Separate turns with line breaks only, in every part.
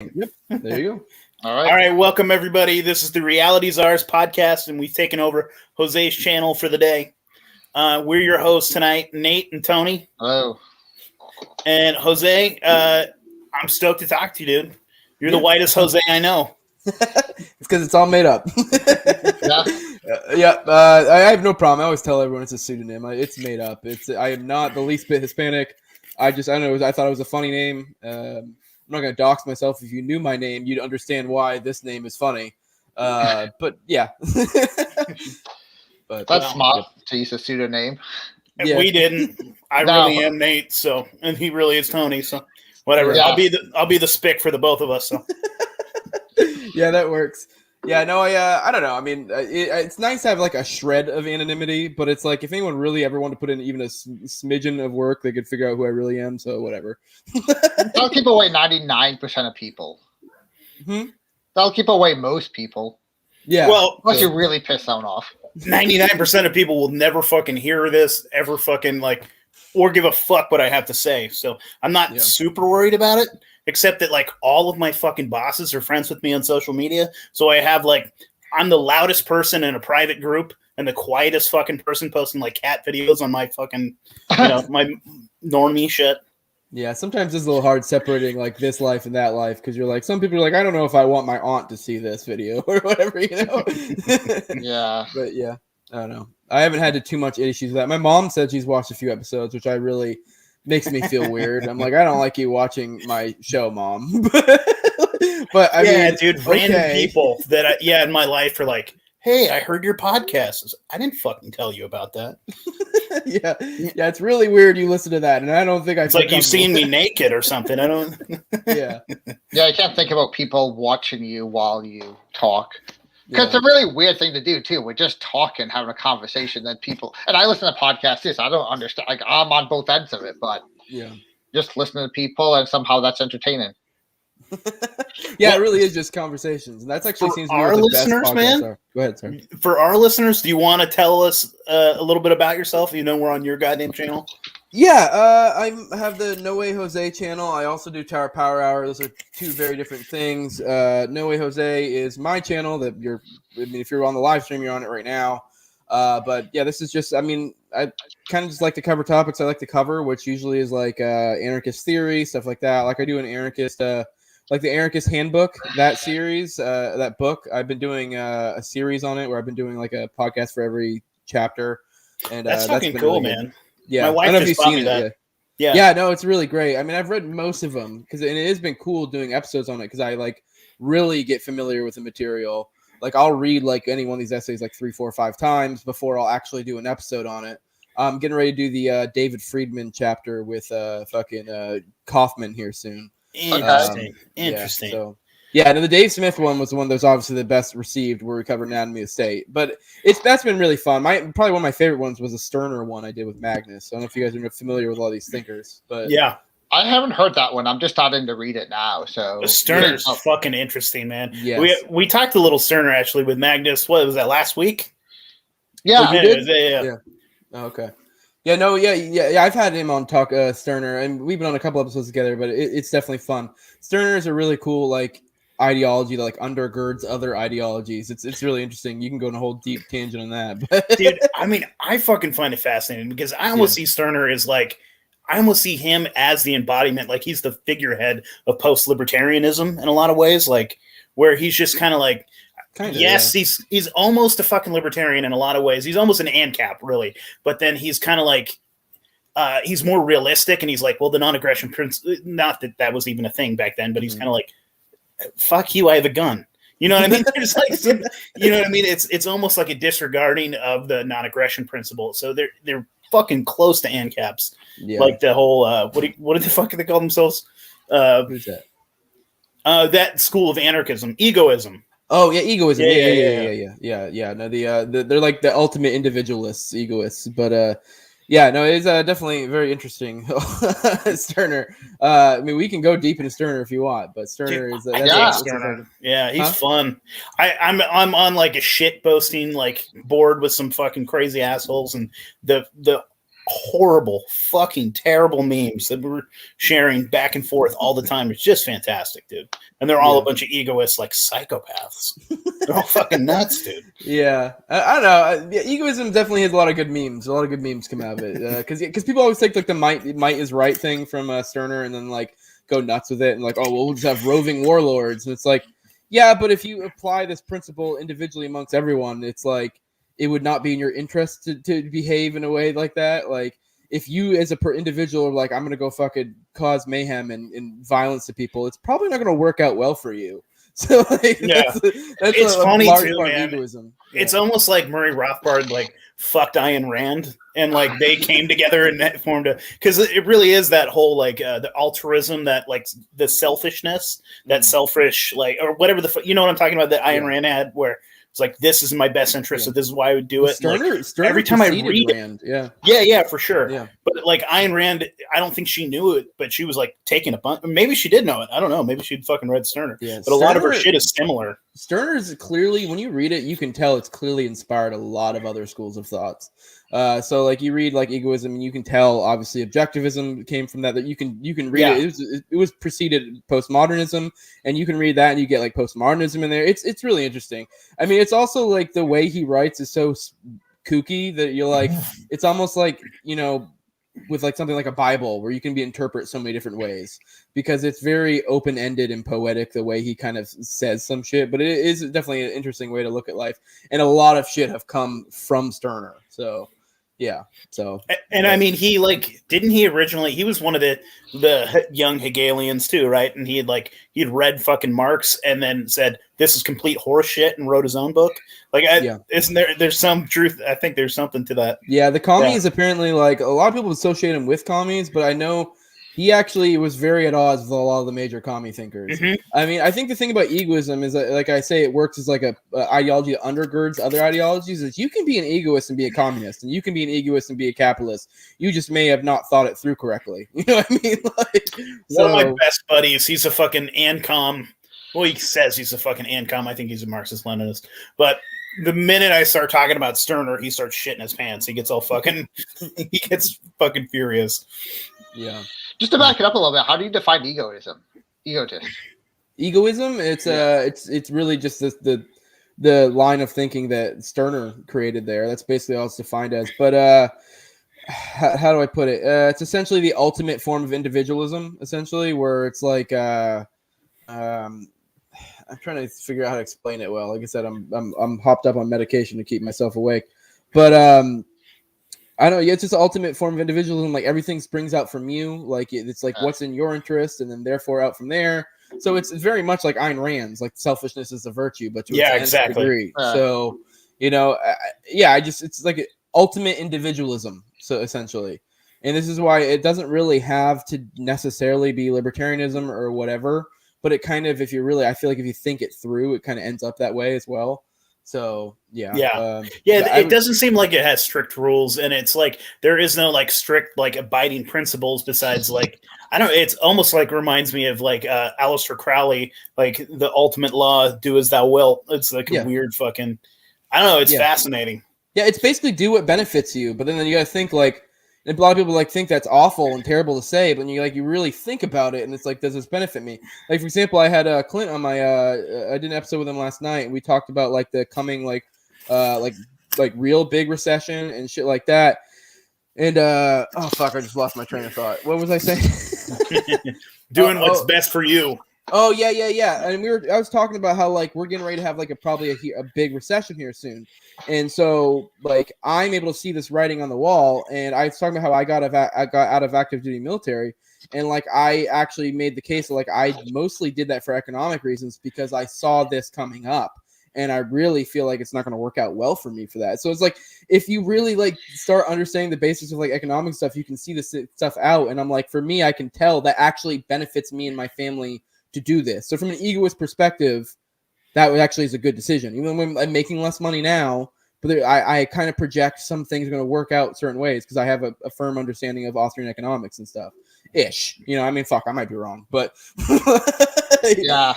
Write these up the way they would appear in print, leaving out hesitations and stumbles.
Yep, there you go.
All right, welcome everybody. This is the Reality Czars podcast, and we've taken over Jose's channel for the day. We're your hosts tonight, Nate and Tony.
Hello.
And Jose, I'm stoked to talk to you, dude. You're the whitest Jose I know.
It's because it's all made up.
Yeah.
I have no problem. I always tell everyone it's a pseudonym. It's made up. I am not the least bit Hispanic. I don't know. I thought it was a funny name. I'm not going to dox myself. If you knew my name, you'd understand why this name is funny. But yeah.
But that's smart to use a pseudonym.
Yeah. We didn't. I really am Nate, and he really is Tony. So whatever. Yeah. I'll be the spick for the both of us. So.
Yeah, that works. Yeah, no, I don't know. I mean, it's nice to have like a shred of anonymity, but it's like if anyone really ever wanted to put in even a smidgen of work, they could figure out who I really am. So whatever.
That'll keep away 99% of people. That'll keep away most people.
Yeah.
Well, unless you really piss someone off.
99% of people will never fucking hear this, ever fucking or give a fuck what I have to say. So I'm not super worried about it. Except that, all of my fucking bosses are friends with me on social media. So I have, I'm the loudest person in a private group and the quietest fucking person posting, cat videos on my fucking, my normie shit.
Yeah, sometimes it's a little hard separating, this life and that life because you're some people are I don't know if I want my aunt to see this video or whatever,
Yeah.
But, yeah, I don't know. I haven't had too much issues with that. My mom said she's watched a few episodes, which I really... makes me feel weird. I'm I don't like you watching my show, Mom. But I mean,
dude, random people that in my life are hey, I heard your podcast. I didn't fucking tell you about that.
yeah, it's really weird you listen to that, and I don't think I.
It's like you've seen me naked or something. I don't.
Yeah.
I can't think about people watching you while you talk. Because it's a really weird thing to do, too. We're just talking, having a conversation. Then people... And I listen to podcasts, too, so I don't understand. I'm on both ends of it, but...
Yeah.
Just listening to people, and somehow that's entertaining.
Yeah, it really is just conversations. And that's actually seems to be
our
what the
listeners,
best
man.
Are. Go ahead, sir.
For our listeners, do you want to tell us a little bit about yourself? We're on your goddamn channel.
Yeah, I have the No Way Jose channel. I also do Tower Power Hour. Those are two very different things. No Way Jose is my channel that if you're on the live stream, you're on it right now. But yeah, this is just, I kind of just like to cover topics I like to cover, which usually is anarchist theory, stuff like that. I do an anarchist, the Anarchist Handbook, that series, that book. I've been doing a series on it where I've been doing a podcast for every chapter. And
that's fucking cool, really man.
Yeah,
my wife just bought me that.
Yeah, no, it's really great. I've read most of them and it has been cool doing episodes on it because I really get familiar with the material. I'll read any one of these essays 3, 4, 5 times before I'll actually do an episode on it. I'm getting ready to do the David Friedman chapter with Kaufman here soon.
Interesting.
And the Dave Smith one was the one that was obviously the best received, where we covered Anatomy of the State. But that's been really fun. Probably one of my favorite ones was a Stirner one I did with Magnus. I don't know if you guys are familiar with all these thinkers, but
yeah,
I haven't heard that one. I'm just starting to read it now. So
Stirner's fucking interesting, man.
Yes.
We talked a little Stirner actually with Magnus. What was that, last week?
Yeah,
you did?
Yeah.
Oh, okay. Yeah, no, yeah. I've had him on talk Stirner, and we've been on a couple episodes together. But it's definitely fun. Stirner is a really cool ideology that undergirds other ideologies. It's really interesting. You can go on a whole deep tangent on that.
Dude, I fucking find it fascinating because I almost see Stirner as I almost see him as the embodiment, he's the figurehead of post-libertarianism in a lot of ways, where he's just kind of he's almost a fucking libertarian in a lot of ways. He's almost an ANCAP, really. But then he's kind of he's more realistic, and he's well, the non-aggression principle, not that was even a thing back then, but he's kind of fuck you, I have a gun. You know what I mean? There's you know what I mean? It's almost like a disregarding of the non-aggression principle. So they're fucking close to ANCAPs.
Yeah.
The whole what did the fuck they call themselves?
Who's that?
That school of anarchism, egoism.
Oh yeah, egoism. Yeah. No, they're the ultimate individualists, egoists. But it's definitely very interesting. Stirner. We can go deep into Stirner if you want, but Stirner is
Stirner. Yeah, he's fun. I'm on a shit posting board with some fucking crazy assholes, and the horrible, fucking terrible memes that we're sharing back and forth all the time. It's just fantastic, dude. And they're all a bunch of egoists, like psychopaths. They're all fucking nuts, dude.
Yeah, I don't know. Egoism definitely has a lot of good memes. A lot of good memes come out of it because people always take like the might is right thing from Sterner and then like go nuts with it and like, oh, well, we'll just have roving warlords, and it's like, yeah, but if you apply this principle individually amongst everyone, it's like it would not be in your interest to behave in a way like that. Like if you as a individual are like, I'm gonna go fucking cause mayhem and violence to people, it's probably not gonna work out well for you. So like, that's
it's funny too, man.
Egoism.
It's almost like Murray Rothbard like fucked Ayn Rand, and like they came together and formed a, because it really is that whole like the altruism, that like the selfishness, that selfish like or whatever you know what I'm talking about, that Ayn Rand had, where it's like, this is in my best interest, so this is why I would do it.
Sterner
every time I read
Rand,
yeah, for sure.
Yeah.
But like Ayn Rand, I don't think she knew it, but she was like taking a bunch. Maybe she did know it. I don't know. Maybe she'd fucking read Sterner.
Yeah,
but a lot of her shit is similar.
Sterner's clearly, when you read it, you can tell it's clearly inspired a lot of other schools of thoughts. So like you read like egoism, and you can tell obviously objectivism came from that. That you can read it. It was preceded postmodernism, and you can read that and you get like postmodernism in there. It's really interesting. I mean, it's also like the way he writes is so kooky that you're like, it's almost like, you know, with like something like a Bible where you can interpret so many different ways because it's very open-ended and poetic the way he kind of says some shit, but it is definitely an interesting way to look at life, and a lot of shit have come from Sterner. So yeah. So
and I mean, he like, didn't he originally, he was one of the young Hegelians too, right? And he'd read fucking Marx and then said this is complete horse shit and wrote his own book. Like, isn't there's some truth? I think there's something to that.
Yeah, the commies apparently, like, a lot of people associate him with commies, but I know he actually was very at odds with a lot of the major commie thinkers. Mm-hmm. I mean, I think the thing about egoism is that, like I say, it works as like a ideology that undergirds other ideologies. Is you can be an egoist and be a communist, and you can be an egoist and be a capitalist. You just may have not thought it through correctly. You know what I mean? Like,
one of my best buddies, he's a fucking ANCOM. Well, he says he's a fucking ANCOM. I think he's a Marxist-Leninist. But the minute I start talking about Sterner, he starts shitting his pants. He gets all fucking, he gets fucking furious.
Yeah.
Just to back it up a little bit, how do you define egoism?
Egoism? It's really just the line of thinking that Sterner created there. That's basically all it's defined as. But how do I put it? It's essentially the ultimate form of individualism, essentially, where it's like I'm trying to figure out how to explain it well. Like I said, I'm hopped up on medication to keep myself awake. But I don't know. Yeah, it's just the ultimate form of individualism. Like everything springs out from you. Like it's like what's in your interest, and then therefore out from there. So it's very much like Ayn Rand's. Like selfishness is a virtue, but to a degree. So you know, it's like ultimate individualism. So essentially, and this is why it doesn't really have to necessarily be libertarianism or whatever. But it kind of, I feel like if you think it through, it kind of ends up that way as well. So
it doesn't seem like it has strict rules, and it's like there is no like strict like abiding principles besides like, I don't know, it's almost like reminds me of like Aleister Crowley, like the ultimate law, do as thou wilt. It's like a weird fucking, I don't know, it's fascinating. Yeah,
it's basically do what benefits you, but then you got to think like, a lot of people like think that's awful and terrible to say, but you really think about it, and it's like, does this benefit me? Like for example, I had Clint on my I did an episode with him last night, and we talked about like the coming like real big recession and shit like that. And oh fuck, I just lost my train of thought. What was I saying?
Doing what's best for you.
Oh yeah. And I was talking about how like we're getting ready to have like probably a big recession here soon, and so like I'm able to see this writing on the wall. And I was talking about how I got out of active duty military, and like I actually made the case that like I mostly did that for economic reasons because I saw this coming up, and I really feel like it's not going to work out well for me for that. So it's like if you really like start understanding the basics of like economic stuff, you can see this stuff out. And I'm like, for me, I can tell that actually benefits me and my family to do this. So from an egoist perspective, that actually is a good decision. Even when I'm making less money now, but I kind of project some things are going to work out certain ways because I have a firm understanding of Austrian economics and stuff. Ish. You know, I mean, fuck, I might be wrong, but yeah.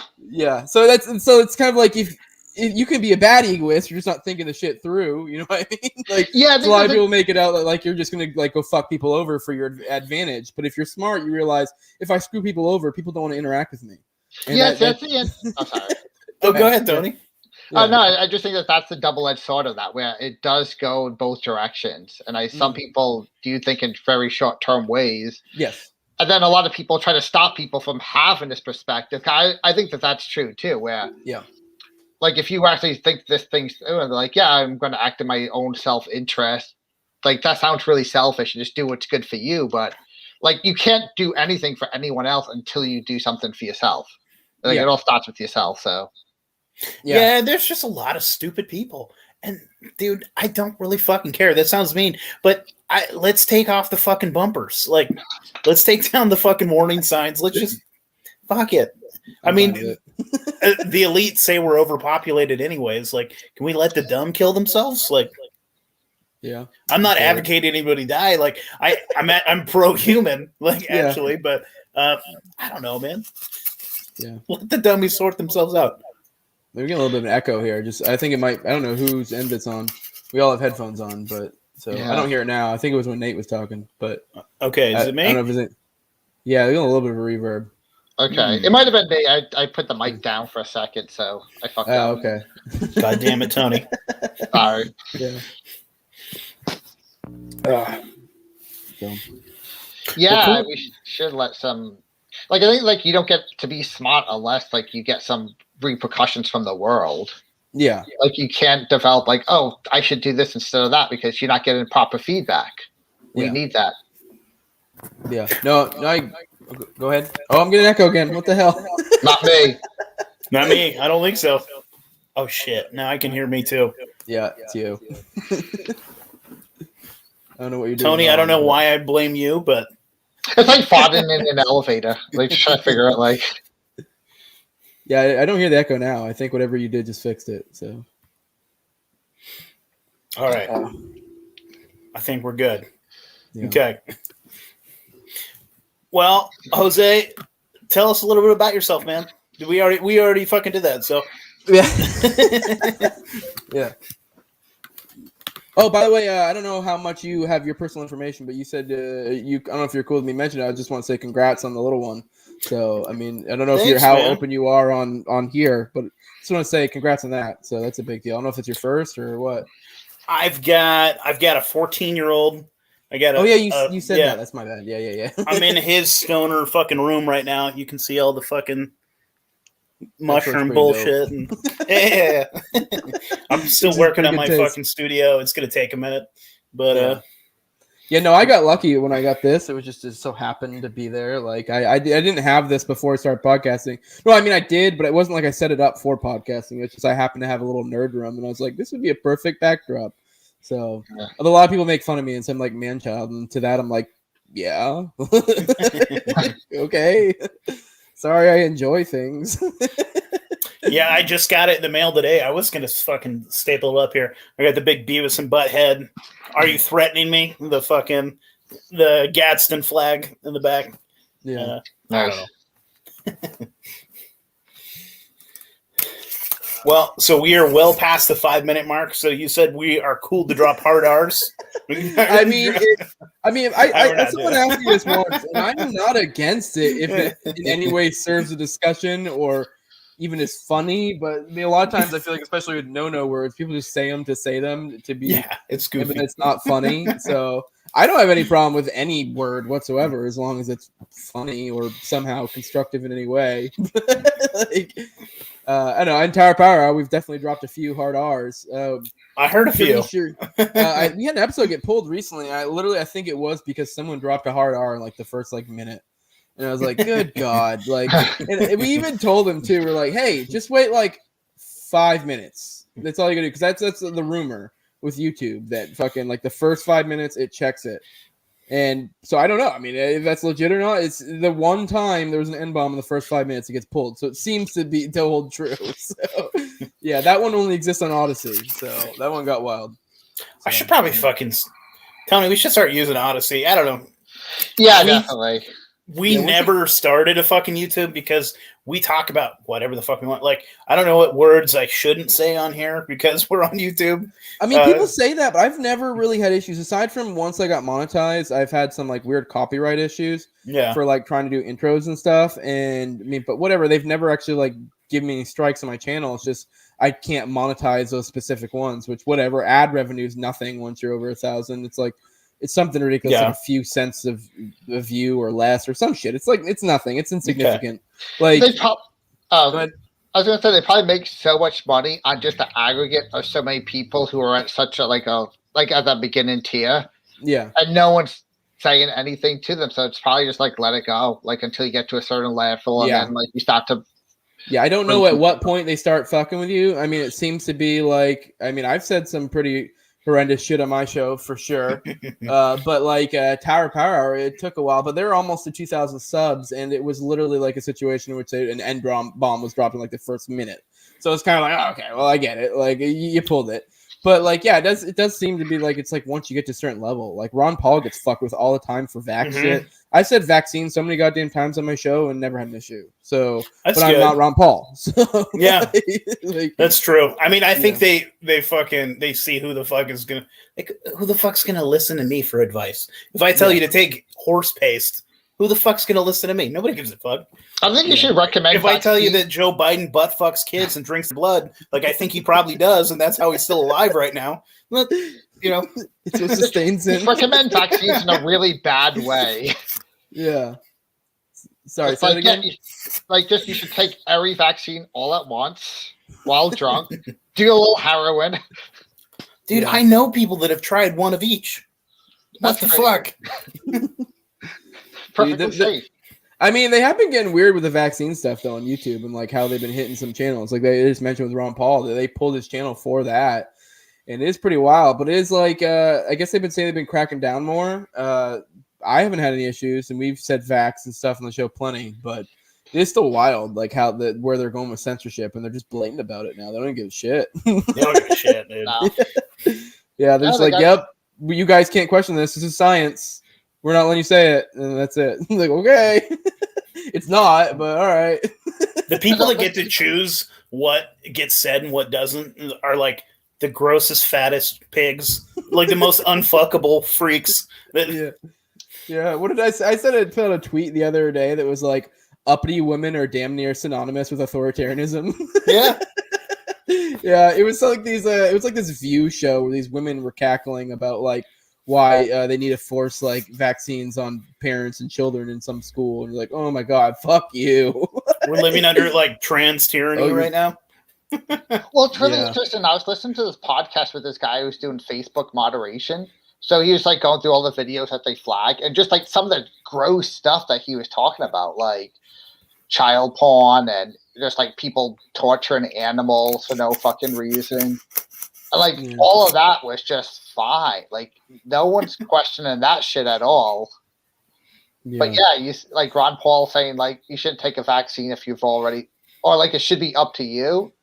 So it's kind of like if you can be a bad egoist. You're just not thinking the shit through. You know what I mean? Like,
Yeah,
a lot of people make it out like you're just gonna like go fuck people over for your advantage. But if you're smart, you realize if I screw people over, people don't want to interact with me. And
yes, that's the end. I'm sorry.
Oh, go ahead, Tony.
Yeah.
No, I just think that's the double-edged sword of that, where it does go in both directions. And some people do think in very short-term ways.
Yes.
And then a lot of people try to stop people from having this perspective. I think that's true too, where like if you actually think this thing's like, yeah, I'm going to act in my own self-interest. Like that sounds really selfish and just do what's good for you. But like you can't do anything for anyone else until you do something for yourself. Like it all starts with yourself. So
yeah, there's just a lot of stupid people. And dude, I don't really fucking care. That sounds mean, but let's take off the fucking bumpers. Like, let's take down the fucking warning signs. Let's just fuck it. I mean, the elite say we're overpopulated anyways. Like, can we let the dumb kill themselves? Like,
yeah,
I'm not advocating anybody die. Like, I'm pro-human, like actually, but I don't know, man.
Yeah,
let the dummies sort themselves out.
We're getting a little bit of an echo here. I think it might. I don't know whose end it's on. We all have headphones on, but I don't hear it now. I think it was when Nate was talking, but
okay, is it me?
I don't know if it's. Yeah, we got a little bit of a reverb.
Okay, it might have been me. I put the mic down for a second, so I fucked up.
Okay.
God damn it, Tony.
Sorry.
Yeah.
Yeah, we should let some. Like I think, like you don't get to be smart unless like you get some repercussions from the world.
Yeah.
Like you can't develop like, oh, I should do this instead of that because you're not getting proper feedback. We need that.
Yeah. No, go ahead. Oh, I'm getting echo again. What the hell?
Not me.
Not me. I don't think so. Oh shit. Now I can hear me too.
Yeah, it's you. I don't know what you're doing.
Tony, I don't know why I blame you, but
it's like farting in an elevator. Like just trying to figure out like.
Yeah, I don't hear the echo now. I think whatever you did just fixed it. So.
All right. I think we're good.
Yeah.
Okay. Well, Jose, tell us a little bit about yourself, man. We already fucking did that, so.
Yeah. Yeah. Oh, by the way, I don't know how much you have your personal information, but you said I don't know if you're cool with me mentioning it. I just want to say congrats on the little one. So, I mean, I don't know how open you are on here, but just want to say congrats on that. So that's a big deal. I don't know if it's your first or what.
I've got a 14-year-old. I got.
You said that. That's my bad. Yeah.
I'm in his stoner fucking room right now. You can see all the fucking mushroom bullshit. And, yeah. I'm still working on my fucking studio. It's gonna take a minute, but
yeah, no, I got lucky when I got this. It was just so happened to be there. Like I didn't have this before I started podcasting. No, I mean I did, but it wasn't like I set it up for podcasting. It's just I happened to have a little nerd room, and I was like, this would be a perfect backdrop. So a lot of people make fun of me and say I'm like man child, and to that I'm like, yeah, okay. Sorry, I enjoy things.
Yeah, I just got it in the mail today. I was going to fucking staple it up here. I got the big Beavis and Butthead. Are you threatening me? The Gadsden flag in the back.
Yeah.
Nice.
Well, so we are well past the 5-minute mark. So you said we are cool to drop hard R's.
I mean, someone asked me this once, and I'm not against it if it in any way serves a discussion or even is funny. But I mean, a lot of times I feel like, especially with no words, people just say them to say them to be.
Yeah, it's goofy.
But it's not funny. So I don't have any problem with any word whatsoever as long as it's funny or somehow constructive in any way. I know in Tower Power Hour, we've definitely dropped a few hard R's.
I heard a few.
Sure. We had an episode get pulled recently. I think it was because someone dropped a hard R in like the first minute, and I was like, "Good God!" Like, and we even told them too. We're like, "Hey, just wait like 5 minutes. That's all you gotta do." Because that's the rumor with YouTube that fucking like the first 5 minutes it checks it. And so I don't know. I mean, if that's legit or not, it's the one time there was an N-bomb in the first 5 minutes it gets pulled. So it seems to hold true. So yeah, that one only exists on Odyssey. So that one got wild. So,
I should probably fucking Tony. We should start using Odyssey. I don't know.
Yeah, definitely.
We never started a fucking YouTube because we talk about whatever the fuck we want. Like, I don't know what words I shouldn't say on here because we're on YouTube.
I mean, people say that, but I've never really had issues. Aside from once I got monetized, I've had some like weird copyright issues for like trying to do intros and stuff. And I mean, but whatever, they've never actually like given me any strikes on my channel. It's just I can't monetize those specific ones, which whatever, ad revenue is nothing once you're over 1,000. It's like, it's something ridiculous, like a few cents of a view or less or some shit. It's like, it's nothing. It's insignificant. Like,
I was gonna say they probably make so much money on just the aggregate of so many people who are at such a like at that beginning tier.
Yeah,
and no one's saying anything to them, so it's probably just like let it go, like until you get to a certain level, and then like you start to.
Yeah, I don't know at what point they start fucking with you. I mean, it seems to be like, I mean, I've said some pretty horrendous shit on my show for sure. But like Tower Power Hour, it took a while, but they're almost to 2,000 subs, and it was literally like a situation in which an end bomb was dropped in like the first minute. So it's kind of like, oh, okay, well, I get it. Like you pulled it. But like, yeah, it does seem to be like, it's like once you get to a certain level, like Ron Paul gets fucked with all the time for vax shit. I said vaccine so many goddamn times on my show and never had an issue. So, but I'm not Ron Paul. So
yeah, like, that's true. I mean, I think they see who the fuck is gonna who the fuck's gonna listen to me for advice. If I tell you to take horse paste, who the fuck's gonna listen to me? Nobody gives a fuck.
I think you should recommend.
If I tell you that Joe Biden butt fucks kids and drinks blood, like I think he probably does, and that's how he's still alive right now. Look, you know,
it's what sustains him.
Recommend vaccines in a really bad way.
Yeah. Sorry, say
like,
it again.
You should take every vaccine all at once while drunk. Do a little heroin.
Dude, I know people that have tried one of each. What the fuck?
Perfectly safe.
I mean, they have been getting weird with the vaccine stuff though on YouTube and like how they've been hitting some channels. Like they just mentioned with Ron Paul that they pulled his channel for that. And it is pretty wild, but it is like I guess they've been saying they've been cracking down more. I haven't had any issues, and we've said vax and stuff on the show plenty, but it's still wild, like how where they're going with censorship, and they're just blatant about it now. They don't give a shit.
They don't give a shit, dude.
No.
Yeah, they're just like, yep, you guys can't question this. This is science. We're not letting you say it, and that's it. Like, okay, it's not, but all right.
The people that get to choose what gets said and what doesn't are like the grossest, fattest pigs, like the most unfuckable freaks.
Yeah. What did I say? I said I put out a tweet the other day that was like, uppity women are damn near synonymous with authoritarianism.
Yeah.
Yeah. It was like these. It was like this View show where these women were cackling about like why they need to force like vaccines on parents and children in some school, and you're like, oh my god, fuck you.
We're living under like trans tyranny right now.
Well, it's really interesting. I was listening to this podcast with this guy who's doing Facebook moderation. So he was like going through all the videos that they flag and just like some of the gross stuff that he was talking about, like child porn and just like people torturing animals for no fucking reason. And like all of that was just fine. Like no one's questioning that shit at all. Yeah. But yeah, you like Ron Paul saying like you shouldn't take a vaccine if you've already, or like it should be up to you.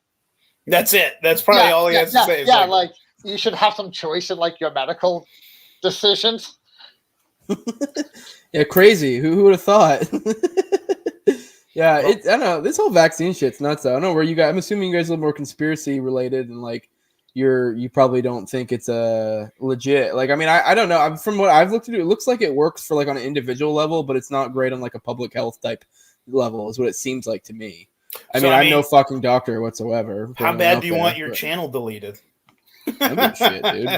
That's it. That's probably all he has to say.
Yeah, like you should have some choice in like your medical decisions.
Yeah, crazy. Who would have thought? Yeah, I don't know. This whole vaccine shit's nuts. Though. I don't know where you guys. I'm assuming you guys are a little more conspiracy related, and like you probably don't think it's legit. Like, I mean, I don't know. From what I've looked into, it looks like it works for like on an individual level, but it's not great on like a public health type level. Is what it seems like to me. I mean, I'm no fucking doctor whatsoever.
How bad do you want your channel deleted?
I don't give a shit, dude.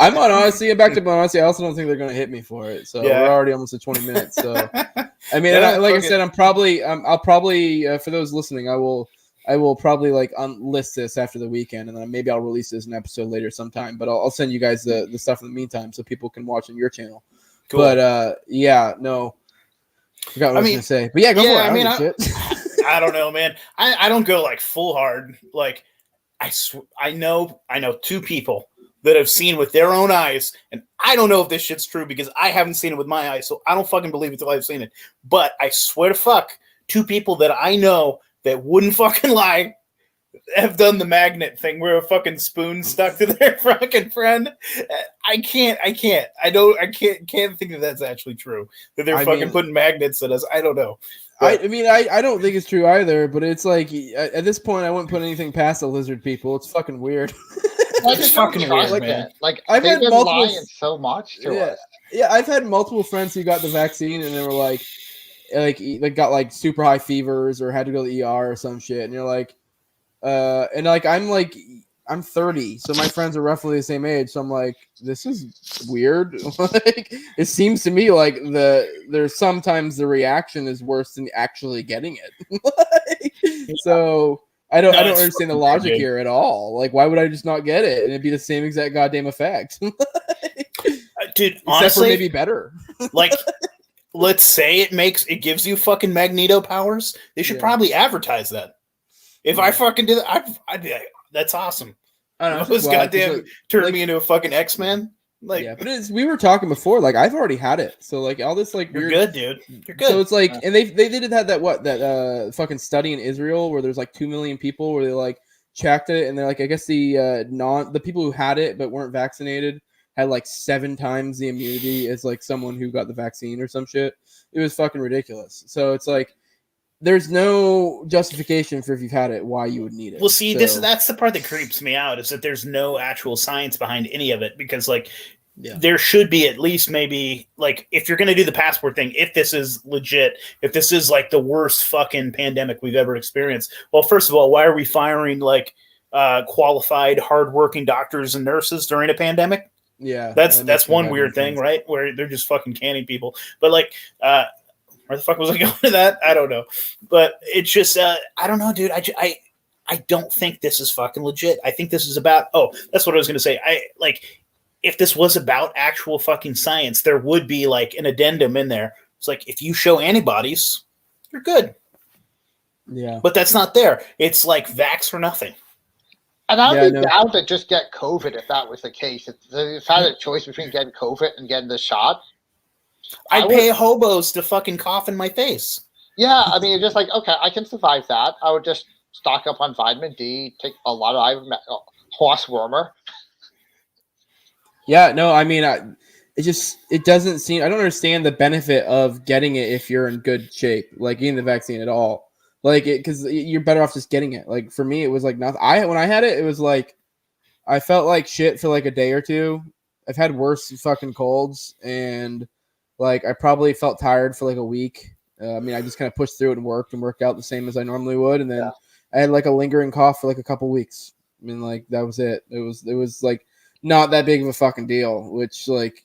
I'm on honesty. Back to honesty. I also don't think they're going to hit me for it. So we're already almost at 20 minutes. So I mean, like I said, I'll probably for those listening, I will probably like unlist this after the weekend, and then maybe I'll release this an episode later sometime. But I'll send you guys the stuff in the meantime so people can watch on your channel. Cool. But no. Forgot what I was going to say. But yeah, go for it.
I don't know, man. I don't go like full hard. Like I know two people that have seen with their own eyes, and I don't know if this shit's true because I haven't seen it with my eyes, so I don't fucking believe it until I've seen it. But I swear to fuck, two people that I know that wouldn't fucking lie, have done the magnet thing where a fucking spoon stuck to their fucking friend. I can't think that that's actually true. That they're putting magnets in us. I don't know.
I don't think it's true either, but it's like at this point I wouldn't put anything past the lizard people. It's fucking weird.
It's fucking weird, man.
Like
I've
they've
had
been
multiple
lying so much to us.
Yeah, I've had multiple friends who got the vaccine and they were like got like super high fevers or had to go to the ER or some shit, and you're like, and like I'm 30, so my friends are roughly the same age, so I'm like, this is weird. Like, it seems to me like there's sometimes the reaction is worse than actually getting it. So I don't understand the logic here at all. Like, why would I just not get it and it'd be the same exact goddamn effect?
Dude, honestly,
except for maybe better.
Like, let's say it gives you fucking Magneto powers. They should probably advertise that. If I fucking did that, I'd be like, that's awesome.
I don't know.
Those goddamn turned me into a fucking X-Men. Like,
yeah, but we were talking before. Like, I've already had it, so like all this like
you're
weird,
good, dude. You're good.
So it's like, and they did have that fucking study in Israel where there's like 2 million people where they like checked it, and they're like, I guess the people who had it but weren't vaccinated had like 7 times the immunity as like someone who got the vaccine or some shit. It was fucking ridiculous. So it's like, there's no justification for if you've had it why you would need it.
Well, see, that's the part that creeps me out, is that there's no actual science behind any of it, because like there should be at least maybe like, if you're going to do the passport thing, if this is legit, if this is like the worst fucking pandemic we've ever experienced, well, first of all, why are we firing like qualified, hardworking doctors and nurses during a pandemic?
Yeah,
that's one weird thing, right? Where they're just fucking canning people. But like, where the fuck was I going to that? I don't know. But it's just, I don't know, dude. I don't think this is fucking legit. I think this is about, that's what I was going to say. If this was about actual fucking science, there would be like an addendum in there. It's like, if you show antibodies, you're good.
Yeah.
But that's not there. It's like vax or nothing.
And I'd be down to just get COVID if that was the case. If I had a choice between getting COVID and getting the shot,
I'd pay hobos to fucking cough in my face.
Yeah, I mean, it's just like, okay, I can survive that. I would just stock up on vitamin D, take a lot of horse warmer.
Yeah, no, I mean, it doesn't seem, I don't understand the benefit of getting it if you're in good shape, like getting the vaccine at all. Like, because you're better off just getting it. Like, for me, it was like nothing. When I had it, it was like, I felt like shit for like a day or two. I've had worse fucking colds, and like, I probably felt tired for like a week. I mean, I just kind of pushed through it and worked out the same as I normally would. And then I had like a lingering cough for like a couple weeks. I mean, like, that was it. It was like not that big of a fucking deal, which like,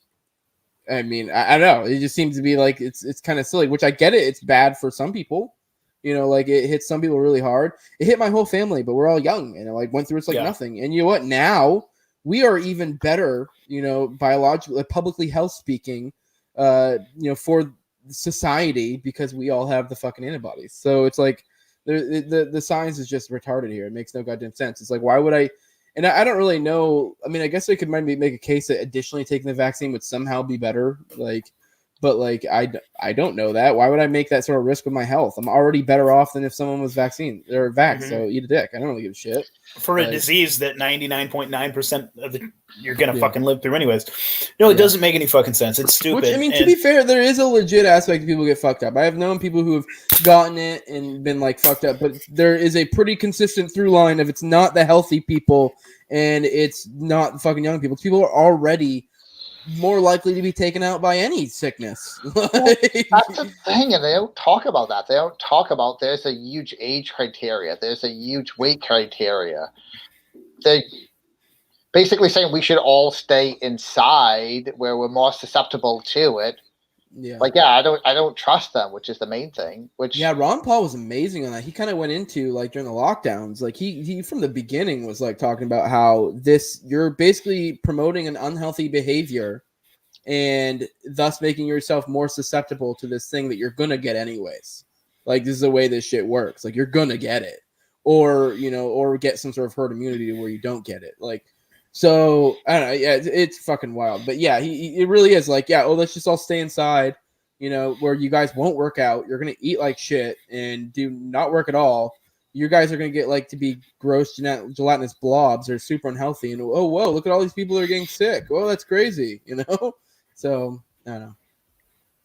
I mean, I don't know. It just seems to be like, it's kind of silly, which I get it. It's bad for some people. You know, like, it hits some people really hard. It hit my whole family, but we're all young and it like went through it's like nothing. And you know what? Now we are even better, you know, biologically, publicly health speaking, you know, for society, because we all have the fucking antibodies. So it's like the science is just retarded here. It makes no goddamn sense. It's like, why would I? And I don't really know. I mean, I guess I could maybe make a case that additionally taking the vaccine would somehow be better. Like, but like, I don't know that. Why would I make that sort of risk with my health? I'm already better off than if someone was vaccinated or vaxxed. So eat a dick. I don't really give a shit.
For a disease that 99.9% of you're gonna fucking live through anyways. No, it doesn't make any fucking sense. It's stupid.
Which, I mean, to be fair, there is a legit aspect of people get fucked up. I have known people who have gotten it and been like fucked up, but there is a pretty consistent through line of it's not the healthy people and it's not the fucking young people. People are already more likely to be taken out by any sickness.
Well, that's the thing, and they don't talk about that. They don't talk about there's a huge age criteria. There's a huge weight criteria. They basically saying we should all stay inside where we're more susceptible to it. Yeah. Like, I don't trust them, which is the main thing.
Ron Paul was amazing on that. He kind of went into like during the lockdowns, like he from the beginning was like talking about how you're basically promoting an unhealthy behavior and thus making yourself more susceptible to this thing that you're gonna get anyways. Like, this is the way this shit works. Like, you're gonna get it, or or get some sort of herd immunity to where you don't get it. Like, so I don't know. Yeah, it's fucking wild. But yeah, it really is like, let's just all stay inside, where you guys won't work out. You're going to eat like shit and do not work at all. your guys are going to get like to be gross gelatinous blobs or super unhealthy. And oh, whoa, look at all these people that are getting sick. Oh, that's crazy, you know? So I don't know.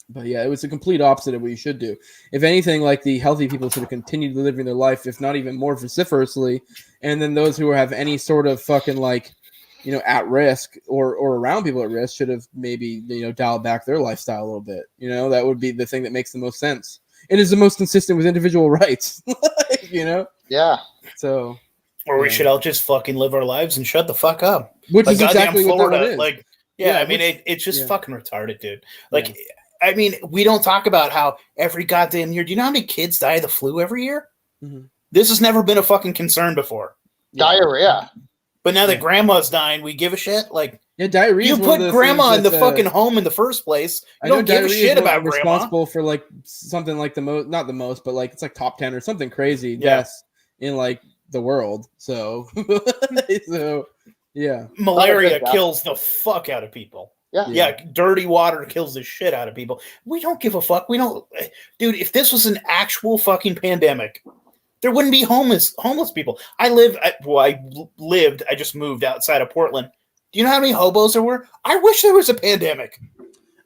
But yeah, it was the complete opposite of what you should do. If anything, like the healthy people should have continued living their life, if not even more vociferously. And then those who have any sort of fucking like, you know, at risk or around people at risk should have maybe, you know, dialed back their lifestyle a little bit. You know, that would be the thing that makes the most sense. It is the most consistent with individual rights, you know?
Yeah.
So.
Or we should all just fucking live our lives and shut the fuck up.
Which
like,
is exactly what that one is.
Like, yeah, I mean, it's just fucking retarded, dude. Like, I mean, we don't talk about how every goddamn year, do you know how many kids die of the flu every year? Mm-hmm. This has never been a fucking concern before.
Diarrhea.
But now that grandma's dying, we give a shit? Like,
diarrhea.
You put grandma in the fucking home in the first place. You don't give a shit about grandma.
Responsible for like something like the most, not the most, but like it's like top 10 or something crazy deaths in like the world. So,
malaria kills the fuck out of people. Yeah, dirty water kills the shit out of people. We don't give a fuck. We don't, dude. If this was an actual fucking pandemic, there wouldn't be homeless people. I just moved outside of Portland. Do you know how many hobos there were? I wish there was a pandemic.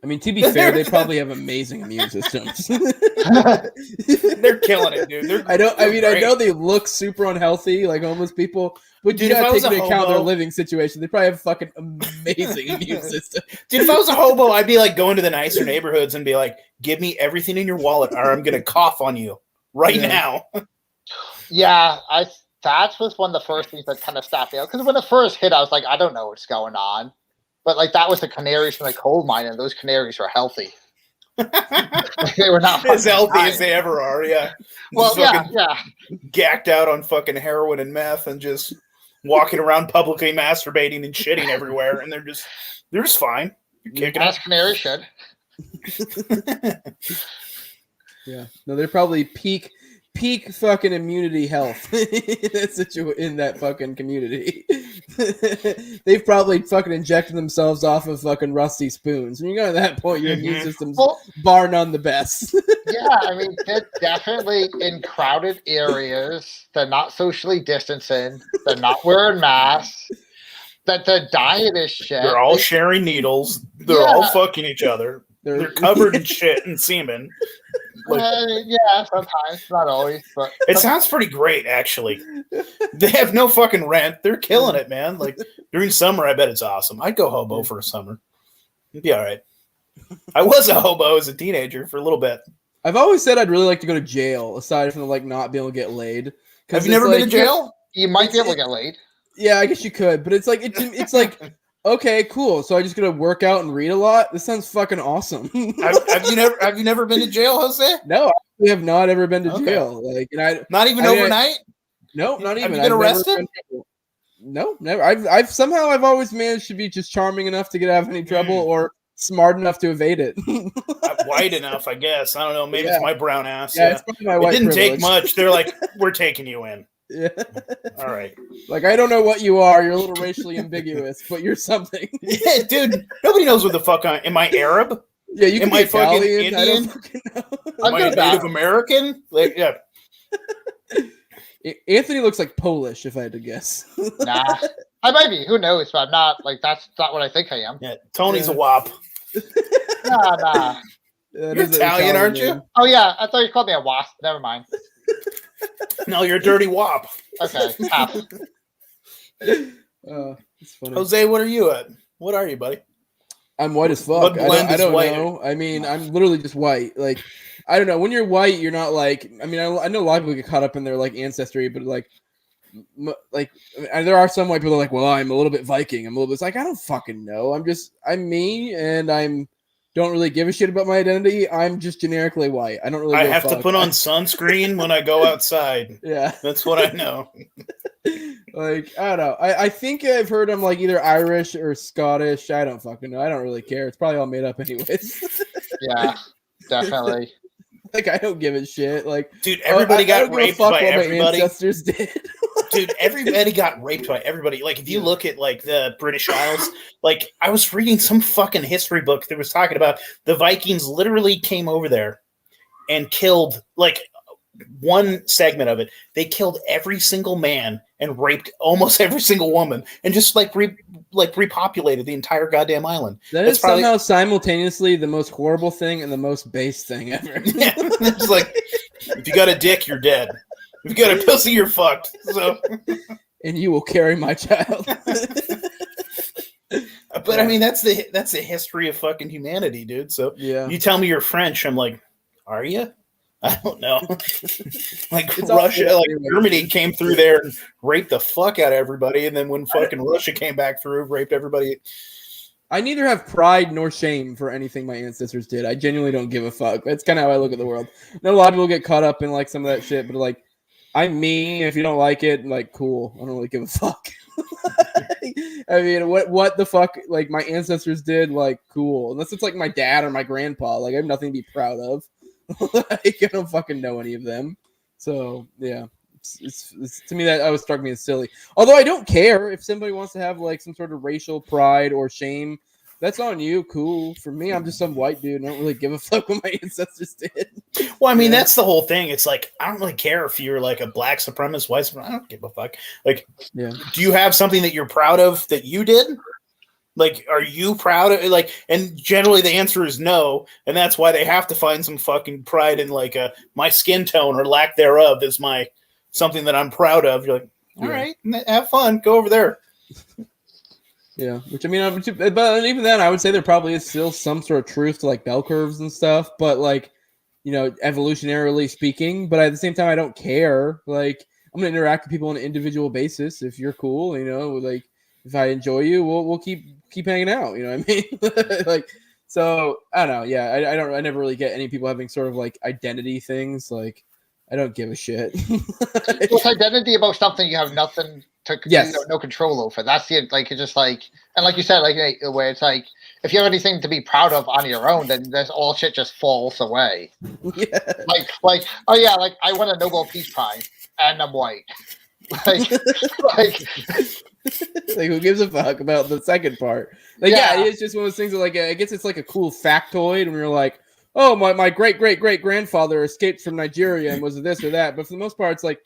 I mean, to be fair, they probably have amazing immune systems.
They're killing it, dude. I
know they look super unhealthy, like homeless people. But dude, you gotta take into account their living situation. They probably have a fucking amazing immune system.
Dude, if I was a hobo, I'd be like going to the nicer neighborhoods and be like, "Give me everything in your wallet, or I'm gonna cough on you right now."
Yeah, that was one of the first things that kind of stopped me out, because when it first hit, I was like, I don't know what's going on. But like that was the canaries from the coal mine, and those canaries were healthy. They were not
as healthy as they ever are. Yeah.
Well,
gacked out on fucking heroin and meth, and just walking around publicly masturbating and shitting everywhere, and they're just fine.
As canaries should.
Yeah. No, they're probably peak fucking immunity health in that fucking community. They've probably fucking injected themselves off of fucking rusty spoons. When you go to that point, your immune system's bar none the best.
Yeah, I mean, they're definitely in crowded areas. They're not socially distancing. They're not wearing masks. That their diet is shit.
They're all sharing needles. They're all fucking each other. They're covered in shit and semen.
Yeah, sometimes, not always, but
it sounds pretty great, actually. They have no fucking rent. They're killing it, man. Like during summer, I bet it's awesome. I'd go hobo for a summer. It'd be all right. I was a hobo as a teenager for a little bit.
I've always said I'd really like to go to jail, aside from like not being able to get laid.
Have you never been to jail?
You might be able to get laid.
Yeah, I guess you could, but it's like it's like. Okay, cool. So I just gotta work out and read a lot. This sounds fucking awesome.
have you never been to jail, Jose?
No, we have not ever been to jail. Like, and
not even overnight.
No, not even.
Have you been arrested?
No, never. I've always managed to be just charming enough to get out of any trouble, or smart enough to evade it.
White enough, I guess. I don't know. Maybe it's my brown ass.
Yeah, it's probably my white
It didn't
privilege.
take much. They're like, we're taking you in.
Yeah.
All right.
Like, I don't know what you are. You're a little racially ambiguous, but you're something.
Yeah, dude. Nobody knows what the fuck I am. Am I Arab?
Yeah, you
am
can be
fucking
Italian.
Indian?
I don't fucking know.
Am I Native American? Like, yeah.
Anthony looks like Polish, if I had to guess.
Nah. I might be. Who knows? But I'm not. Like, that's not what I think I am.
Yeah, Tony's a wop.
Nah.
You're Italian, aren't you?
Oh, yeah. I thought you called me a wasp. Never mind.
No, you're a dirty wop.
Okay.
It's funny.
Jose, what are you at? What are you, buddy?
I'm white as fuck. I don't know. I mean, I'm literally just white. Like, I don't know. When you're white, you're not like. I mean, I know a lot of people get caught up in their like ancestry, but like there are some white people that are like, well, I'm a little bit Viking. I'm a little bit. It's like I don't fucking know. I'm me, and don't really give a shit about my identity. I'm just generically white. I don't really.
I have to put on sunscreen when I go outside.
Yeah,
that's what I know.
Like, I don't know. I think I've heard I'm like either Irish or Scottish. I don't fucking know. I don't really care. It's probably all made up anyways.
Yeah, definitely.
Like, I don't give a shit. Like,
dude, everybody got raped by everybody.
My ancestors did.
Dude, everybody got raped by everybody. Like, if you look at like the British Isles, like I was reading some fucking history book that was talking about the Vikings literally came over there and killed like one segment of it, they killed every single man and raped almost every single woman and just repopulated the entire goddamn island.
That's probably somehow simultaneously the most horrible thing and the most base thing ever.
Yeah, it's like, if you got a dick, you're dead. If you got a pussy, you're fucked. So,
and you will carry my child.
But I mean, that's the history of fucking humanity, dude. So you tell me you're French, I'm like, are you? I don't know. Like it's Russia, like Germany came through there and raped the fuck out of everybody, and then when fucking Russia came back through, raped everybody.
I neither have pride nor shame for anything my ancestors did. I genuinely don't give a fuck. That's kind of how I look at the world. I know a lot of people get caught up in like some of that shit, but like, I'm me. If you don't like it, like, cool. I don't really give a fuck. I mean, what the fuck? Like my ancestors did, like, cool. Unless it's like my dad or my grandpa. Like I have nothing to be proud of. Like, I don't fucking know any of them. So yeah, it's to me that always struck me as silly. Although I don't care if somebody wants to have like some sort of racial pride or shame. That's on you. Cool. For me, I'm just some white dude. I don't really give a fuck what my ancestors did.
Well, I mean, that's the whole thing. It's like, I don't really care if you're like a black supremacist, white supremacist. I don't give a fuck. Like, do you have something that you're proud of that you did? Like, are you proud of it? Like, and generally the answer is no. And that's why they have to find some fucking pride in like my skin tone or lack thereof is something that I'm proud of. You're like, all right, have fun. Go over there.
Yeah, which I mean, but even then, I would say there probably is still some sort of truth to like bell curves and stuff. But like, you know, evolutionarily speaking. But at the same time, I don't care. Like, I'm gonna interact with people on an individual basis. If you're cool, you know, like if I enjoy you, we'll keep hanging out. You know what I mean? Like, so I don't know. Yeah, I never really get any people having sort of like identity things. Like, I don't give a shit.
It's identity about something you have nothing to no control over. That's the like. It's just like, and like you said, like where it's like, if you have anything to be proud of on your own, then there's all shit just falls away.
Yeah.
Like oh yeah, like I won a Nobel Peace Prize and I'm white. Like
who gives a fuck about the second part? Like yeah, it's just one of those things that like I guess it's like a cool factoid, and we're like, oh, my great grandfather escaped from Nigeria and was this or that. But for the most part, it's like,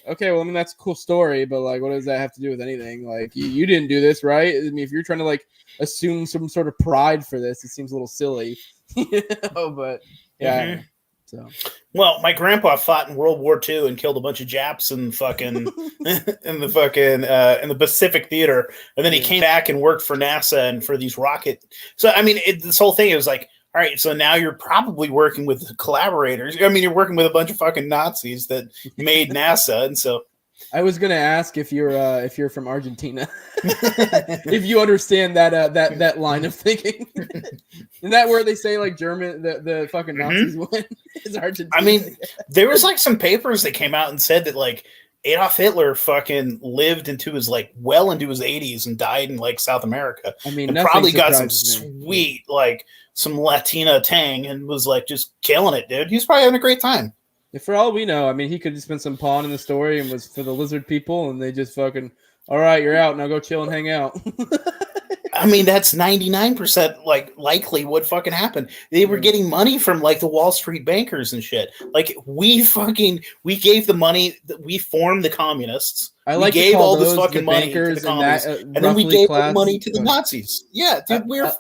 okay, well, I mean, that's a cool story, but like, what does that have to do with anything? Like, you didn't do this, right? I mean, if you're trying to like assume some sort of pride for this, it seems a little silly, you know? But yeah.
Mm-hmm.
So,
well, my grandpa fought in World War II and killed a bunch of Japs in fucking in the Pacific Theater, and then he came back and worked for NASA and for these rocket. So I mean, this whole thing is like, all right, so now you're probably working with collaborators. I mean, you're working with a bunch of fucking Nazis that made NASA, and so
I was gonna ask if you're from Argentina, if you understand that line of thinking. Isn't that where they say like German the fucking Nazis win? Is Argentina?
I mean, there was like some papers that came out and said that like Adolf Hitler fucking lived into his like well into his 80s and died in like South America.
I mean,
and probably got some sweet like some Latina tang and was like just killing it, dude. He was probably having a great time.
Yeah, for all we know, I mean, he could have just been some pawn in the story and was for the lizard people, and they just fucking, all right, you're out now, go chill and hang out.
I mean, that's 99% like likely what fucking happened. They were getting money from like the Wall Street bankers and shit. Like we gave the money, we formed the communists. We gave all this fucking money to the communists, and then we gave the money to the Nazis. Yeah, dude, we're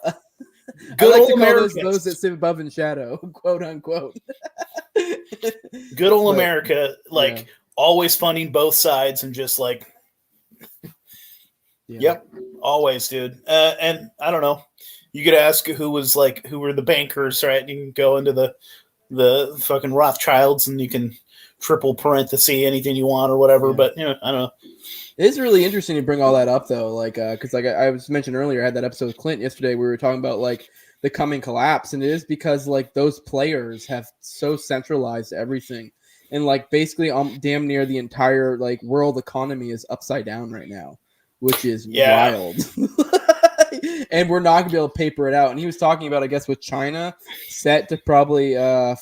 good old Americans. Those that sit above in shadow, quote unquote.
Good old America, like always funding both sides and just like. Yeah. Yep, always, dude. And I don't know. You could ask who were the bankers, right? You can go into the fucking Rothschilds, and you can triple parenthesis anything you want or whatever. Yeah. But you know, I don't know.
It is really interesting to bring all that up, though. Like, because like I was mentioned earlier, I had that episode with Clint yesterday. We were talking about like the coming collapse, and it is because like those players have so centralized everything, and like basically damn near the entire like world economy is upside down right now. Which is wild. And we're not going to be able to paper it out. And he was talking about, I guess, with China set to probably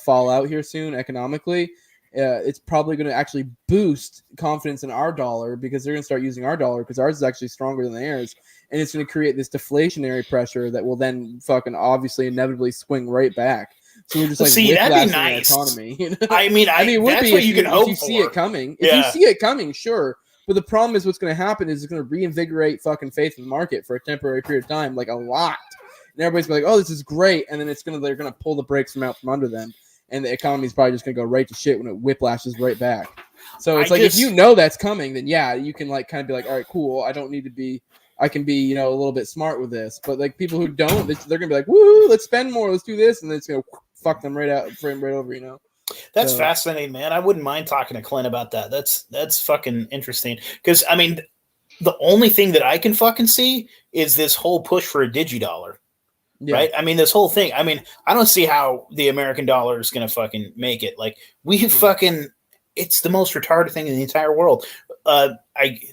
fall out here soon economically, it's probably going to actually boost confidence in our dollar because they're going to start using our dollar because ours is actually stronger than theirs. And it's going to create this deflationary pressure that will then fucking obviously inevitably swing right back. So we're just like
see, that'd be
whiplashing
nice.
the economy. You know?
I mean,
it would
that's
be
what
if
you can hope
if you
for.
see it coming. If you see it coming, sure. But the problem is what's going to happen is it's going to reinvigorate fucking faith in the market for a temporary period of time, like a lot. And everybody's gonna be like, oh, this is great. And then they're going to pull the brakes out from under them. And the economy's probably just going to go right to shit when it whiplashes right back. So it's if you know that's coming, then yeah, you can like kind of be like, all right, cool. I don't need to be, I can be, you know, a little bit smart with this. But like people who don't, they're going to be like, woo, let's spend more. Let's do this. And then it's going to fuck them right over, you know?
That's fascinating, man. I wouldn't mind talking to Clint about that. That's fucking interesting. Because, I mean, the only thing that I can fucking see is this whole push for a digidollar. Yeah. Right? I mean, this whole thing. I mean, I don't see how the American dollar is going to fucking make it. Like, it's the most retarded thing in the entire world.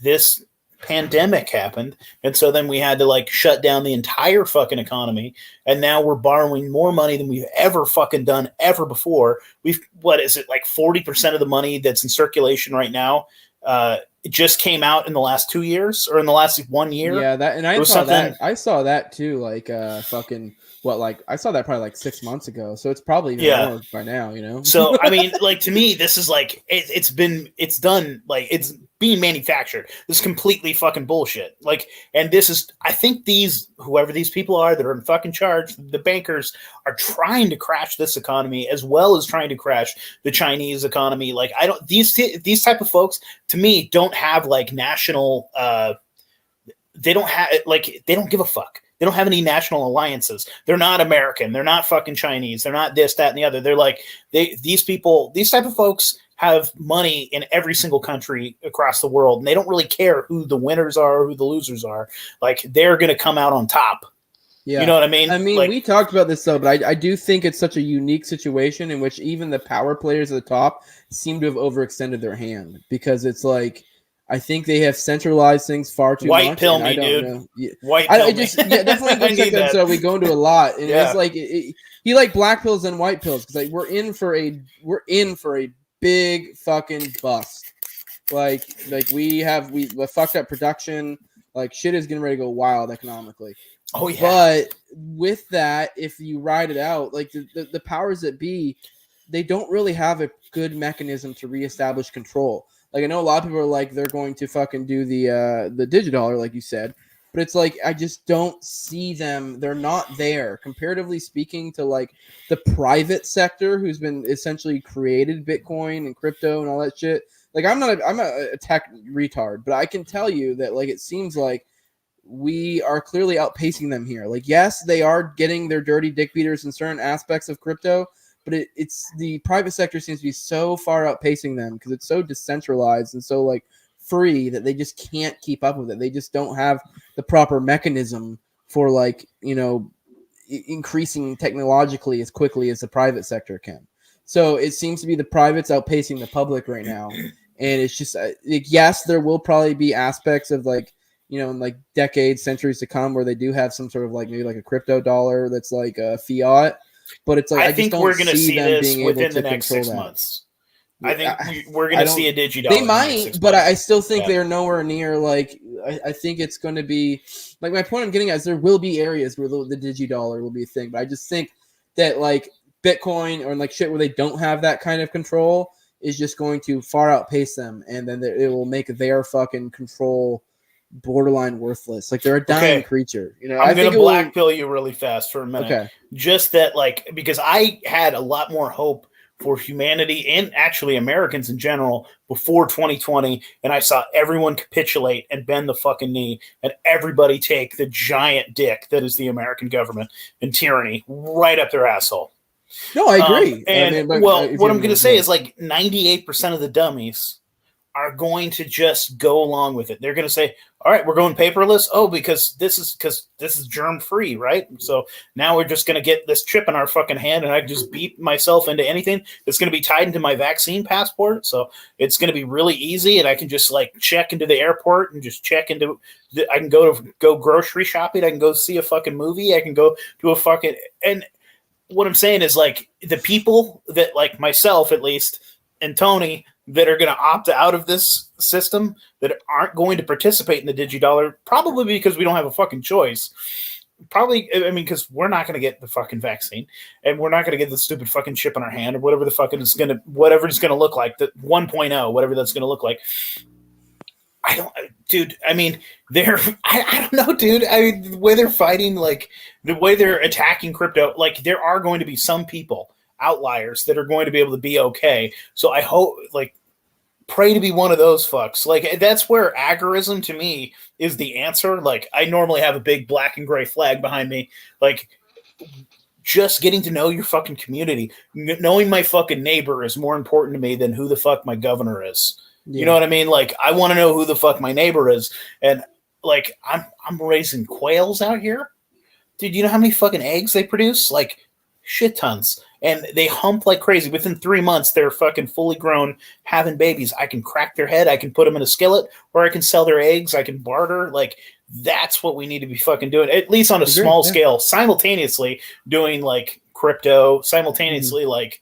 This pandemic happened, and so then we had to like shut down the entire fucking economy, and now we're borrowing more money than we've ever fucking done ever before. What is it, like 40% of the money that's in circulation right now it just came out in the last 2 years or in the last 1 year.
Yeah, I saw that too. Like I saw that probably like 6 months ago. So it's probably even more by now, you know?
So, I mean, like to me, this is like, it's done, like it's being manufactured. This is completely fucking bullshit. Like, and this is, I think whoever these people are that are in fucking charge, the bankers are trying to crash this economy as well as trying to crash the Chinese economy. Like these type of folks to me don't have like national, they don't give a fuck. They don't have any national alliances. They're not American. They're not fucking Chinese. They're not this, that, and the other. They're like, these type of folks have money in every single country across the world, and they don't really care who the winners are or who the losers are. Like, they're going to come out on top. Yeah. You know what I mean?
I mean, like, we talked about this, though, but I do think it's such a unique situation in which even the power players at the top seem to have overextended their hand, because it's like, I think they have centralized things far too much.
White pill me, dude.
Know. Yeah.
White pill me.
Definitely go check that. So we go into a lot, and it's like he like black pills and white pills, because like we're in for a big fucking bust. Like we fucked up production. Like shit is getting ready to go wild economically.
Oh yeah.
But with that, if you ride it out, like the powers that be, they don't really have a good mechanism to reestablish control. Like I know a lot of people are like they're going to fucking do the digidollar, like you said, but it's like I just don't see them. They're not there, comparatively speaking, to like the private sector who's been essentially created Bitcoin and crypto and all that shit. Like I'm a tech retard, but I can tell you that like it seems like we are clearly outpacing them here. Like yes, they are getting their dirty dick beaters in certain aspects of crypto. But it's the private sector seems to be so far outpacing them because it's so decentralized and so like free that they just can't keep up with it. They just don't have the proper mechanism for like, you know, increasing technologically as quickly as the private sector can. So it seems to be the privates outpacing the public right now. And it's just, yes, there will probably be aspects of like, you know, in like decades, centuries to come where they do have some sort of like maybe like a crypto dollar that's like a fiat. But it's like
I think we're going to see this within the next 6 months. I think we're going to see a digidollar.
They might, but I still think they're nowhere near. Like I think it's going to be like my point I'm getting at is there will be areas where the digidollar will be a thing, but I just think that like Bitcoin or like shit where they don't have that kind of control is just going to far outpace them, and then it will make their fucking control borderline worthless. Like they're a dying creature, you know.
I'm gonna black pill you really fast for a minute.
Okay.
Just that, like, because I had a lot more hope for humanity and actually Americans in general before 2020, and I saw everyone capitulate and bend the fucking knee, and everybody take the giant dick that is the American government and tyranny right up their asshole.
No, I agree.
What I'm going to say is like 98% of the dummies are going to just go along with it. They're going to say, all right, we're going paperless. Oh, because this is germ free, right? So now we're just going to get this chip in our fucking hand and I can just beep myself into anything that's going to be tied into my vaccine passport. So it's going to be really easy. And I can just like check into the airport and just check into, I can go grocery shopping. I can go see a fucking movie. I can go do a fucking, and what I'm saying is like the people that like myself, at least, and Tony, that are going to opt out of this system, that aren't going to participate in the digidollar, probably because we don't have a fucking choice. probably, I mean, because we're not going to get the fucking vaccine, and we're not going to get the stupid fucking chip in our hand, or whatever the fucking is going to, whatever it's going to look like, the 1.0, whatever that's going to look like. I don't, dude. I mean, I don't know, dude. I mean, the way they're fighting, like the way they're attacking crypto, like there are going to be some people, outliers, that are going to be able to be okay. So I hope, like, pray to be one of those fucks. Like, that's where agorism to me is the answer. Like, I normally have a big black and gray flag behind me. Like, just getting to know your fucking community, knowing my fucking neighbor is more important to me than who the fuck my governor is. You know what I mean? Like, I want to know who the fuck my neighbor is. And like, I'm raising quails out here. Dude, you know how many fucking eggs they produce? Like, shit tons. And they hump like crazy. Within 3 months, they're fucking fully grown, having babies. I can crack their head. I can put them in a skillet, or I can sell their eggs. I can barter. Like, that's what we need to be fucking doing, at least on a small scale, simultaneously doing like crypto, simultaneously like,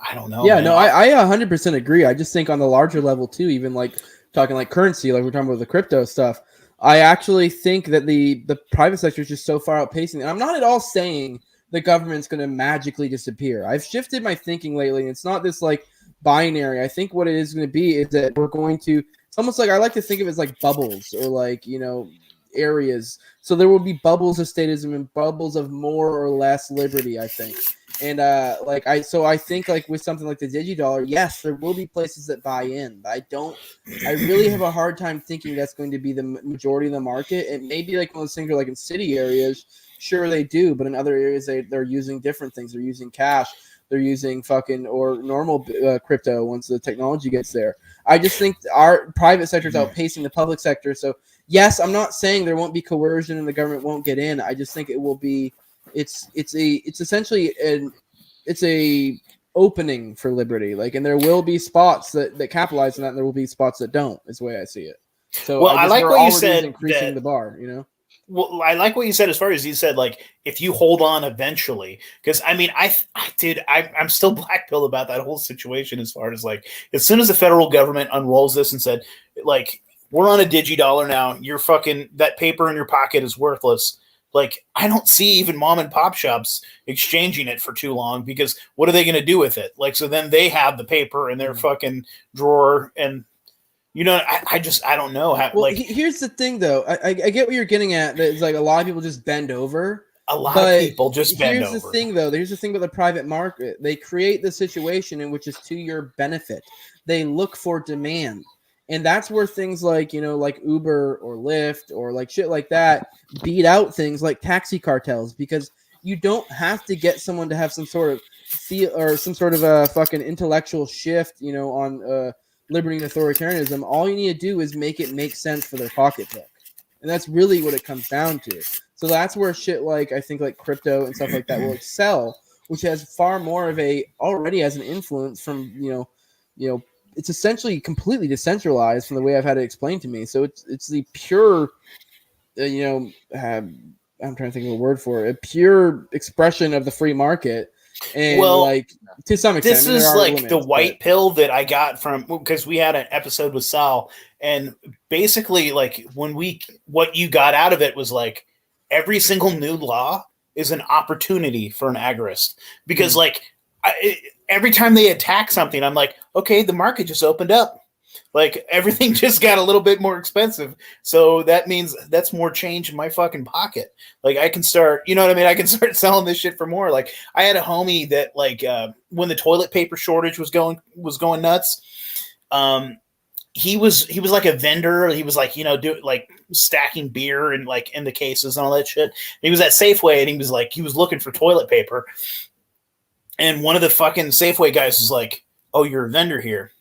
I don't know.
Yeah,
man.
no, I 100% agree. I just think on the larger level too, even like talking like currency, like we're talking about the crypto stuff, I actually think that the private sector is just so far outpacing. And I'm not at all saying the government's going to magically disappear. I've shifted my thinking lately, and it's not this like binary. I think what it is going to be is that we're going to, it's almost like I like to think of it as like bubbles, or like, you know, areas. So there will be bubbles of statism and bubbles of more or less liberty, I think. And I think like with something like the DigiDollar, yes, there will be places that buy in, but I really have a hard time thinking that's going to be the majority of the market. It may be like one of those things where like in city areas, sure they do, but in other areas they're using different things. They're using cash, they're using fucking or normal crypto once the technology gets there. I just think our private sector is outpacing the public sector. So yes, I'm not saying there won't be coercion and the government won't get in. I just think it will be. It's essentially it's a opening for liberty, like, and there will be spots that capitalize on that, and there will be spots that don't. Is the way I see it. So
well, I like what you said.
Increasing the bar, you know.
Well, I like what you said as far as you said, like, if you hold on eventually, because I mean, I'm still black-pilled about that whole situation as far as like, as soon as the federal government unrolls this and said, like, we're on a DigiDollar now, you're fucking, that paper in your pocket is worthless. Like, I don't see even mom and pop shops exchanging it for too long, because what are they going to do with it? Like, so then they have the paper in their fucking drawer, and you know, I don't know how. Well, like,
here's the thing, though. I get what you're getting at. That it's like a lot of people just bend over.
A lot of people just bend over.
Here's the thing, though. Here's the thing about the private market. They create the situation in which is to your benefit. They look for demand. And that's where things like, you know, like Uber or Lyft or like shit like that beat out things like taxi cartels, because you don't have to get someone to have some sort of feel or some sort of a fucking intellectual shift, you know, on liberty and authoritarianism. All you need to do is make it make sense for their pocketbook. And that's really what it comes down to. So that's where shit like, I think like crypto and stuff like that will excel, which has far more of already has an influence from, you know, it's essentially completely decentralized from the way I've had it explained to me. So it's the pure, I'm trying to think of a word for it, a pure expression of the free market. And like to some extent,
this is like limits, the white pill that I got from, because we had an episode with Sal, and basically like what you got out of it was like every single new law is an opportunity for an agorist, because like every time they attack something, I'm like, okay, the market just opened up. Like everything just got a little bit more expensive. So that means that's more change in my fucking pocket. Like I can start, you know what I mean? I can start selling this shit for more. Like I had a homie that like, when the toilet paper shortage was going nuts. He was like a vendor. He was like, you know, like stacking beer and like in the cases and all that shit. He was at Safeway, and he was looking for toilet paper. And one of the fucking Safeway guys was like, "Oh, you're a vendor here.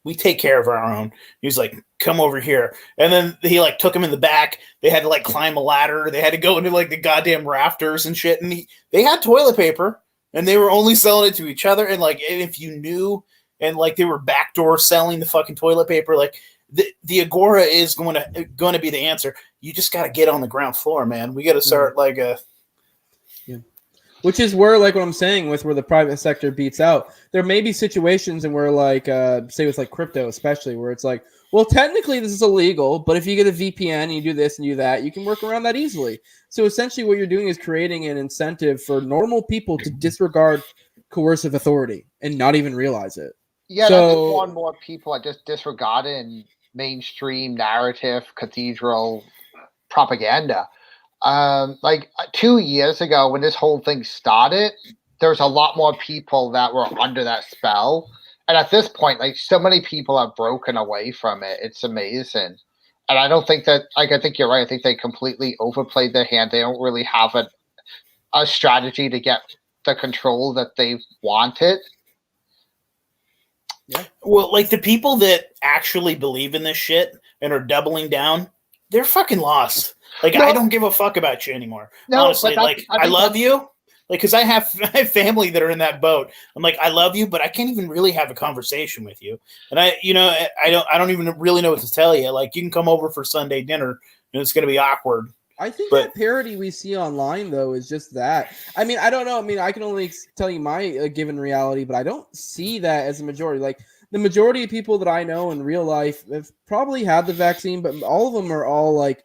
We take care of our own." He was like, "Come over here." And then he like took him in the back. They had to like climb a ladder. They had to go into like the goddamn rafters and shit. And they had toilet paper, and they were only selling it to each other. And like, if you knew, and like they were backdoor selling the fucking toilet paper, like the Agora is going to be the answer. You just got to get on the ground floor, man. We got to start like a.
Which is where, like, what I'm saying with where the private sector beats out. There may be situations in where, like, say with like crypto, especially where it's like, well, technically this is illegal, but if you get a VPN and you do this and you do that, you can work around that easily. So essentially, what you're doing is creating an incentive for normal people to disregard coercive authority and not even realize it.
Yeah,
So,
I think more and more people are just disregarding mainstream narrative, cathedral propaganda. Like 2 years ago, when this whole thing started, there's a lot more people that were under that spell. And at this point, like so many people have broken away from it. It's amazing. And I don't think that, like, I think you're right. I think they completely overplayed their hand. They don't really have a strategy to get the control that they wanted.
Yeah. Well, like the people that actually believe in this shit and are doubling down, they're fucking lost. Like, I don't give a fuck about you anymore. No, honestly, like, I love you. Like, because I have family that are in that boat. I'm like, I love you, but I can't even really have a conversation with you. And I don't even really know what to tell you. Like, you can come over for Sunday dinner, and it's going to be awkward.
I think that parody we see online, though, is just that. I mean, I don't know. I mean, I can only tell you my given reality, but I don't see that as a majority. Like, the majority of people that I know in real life have probably had the vaccine, but all of them are all like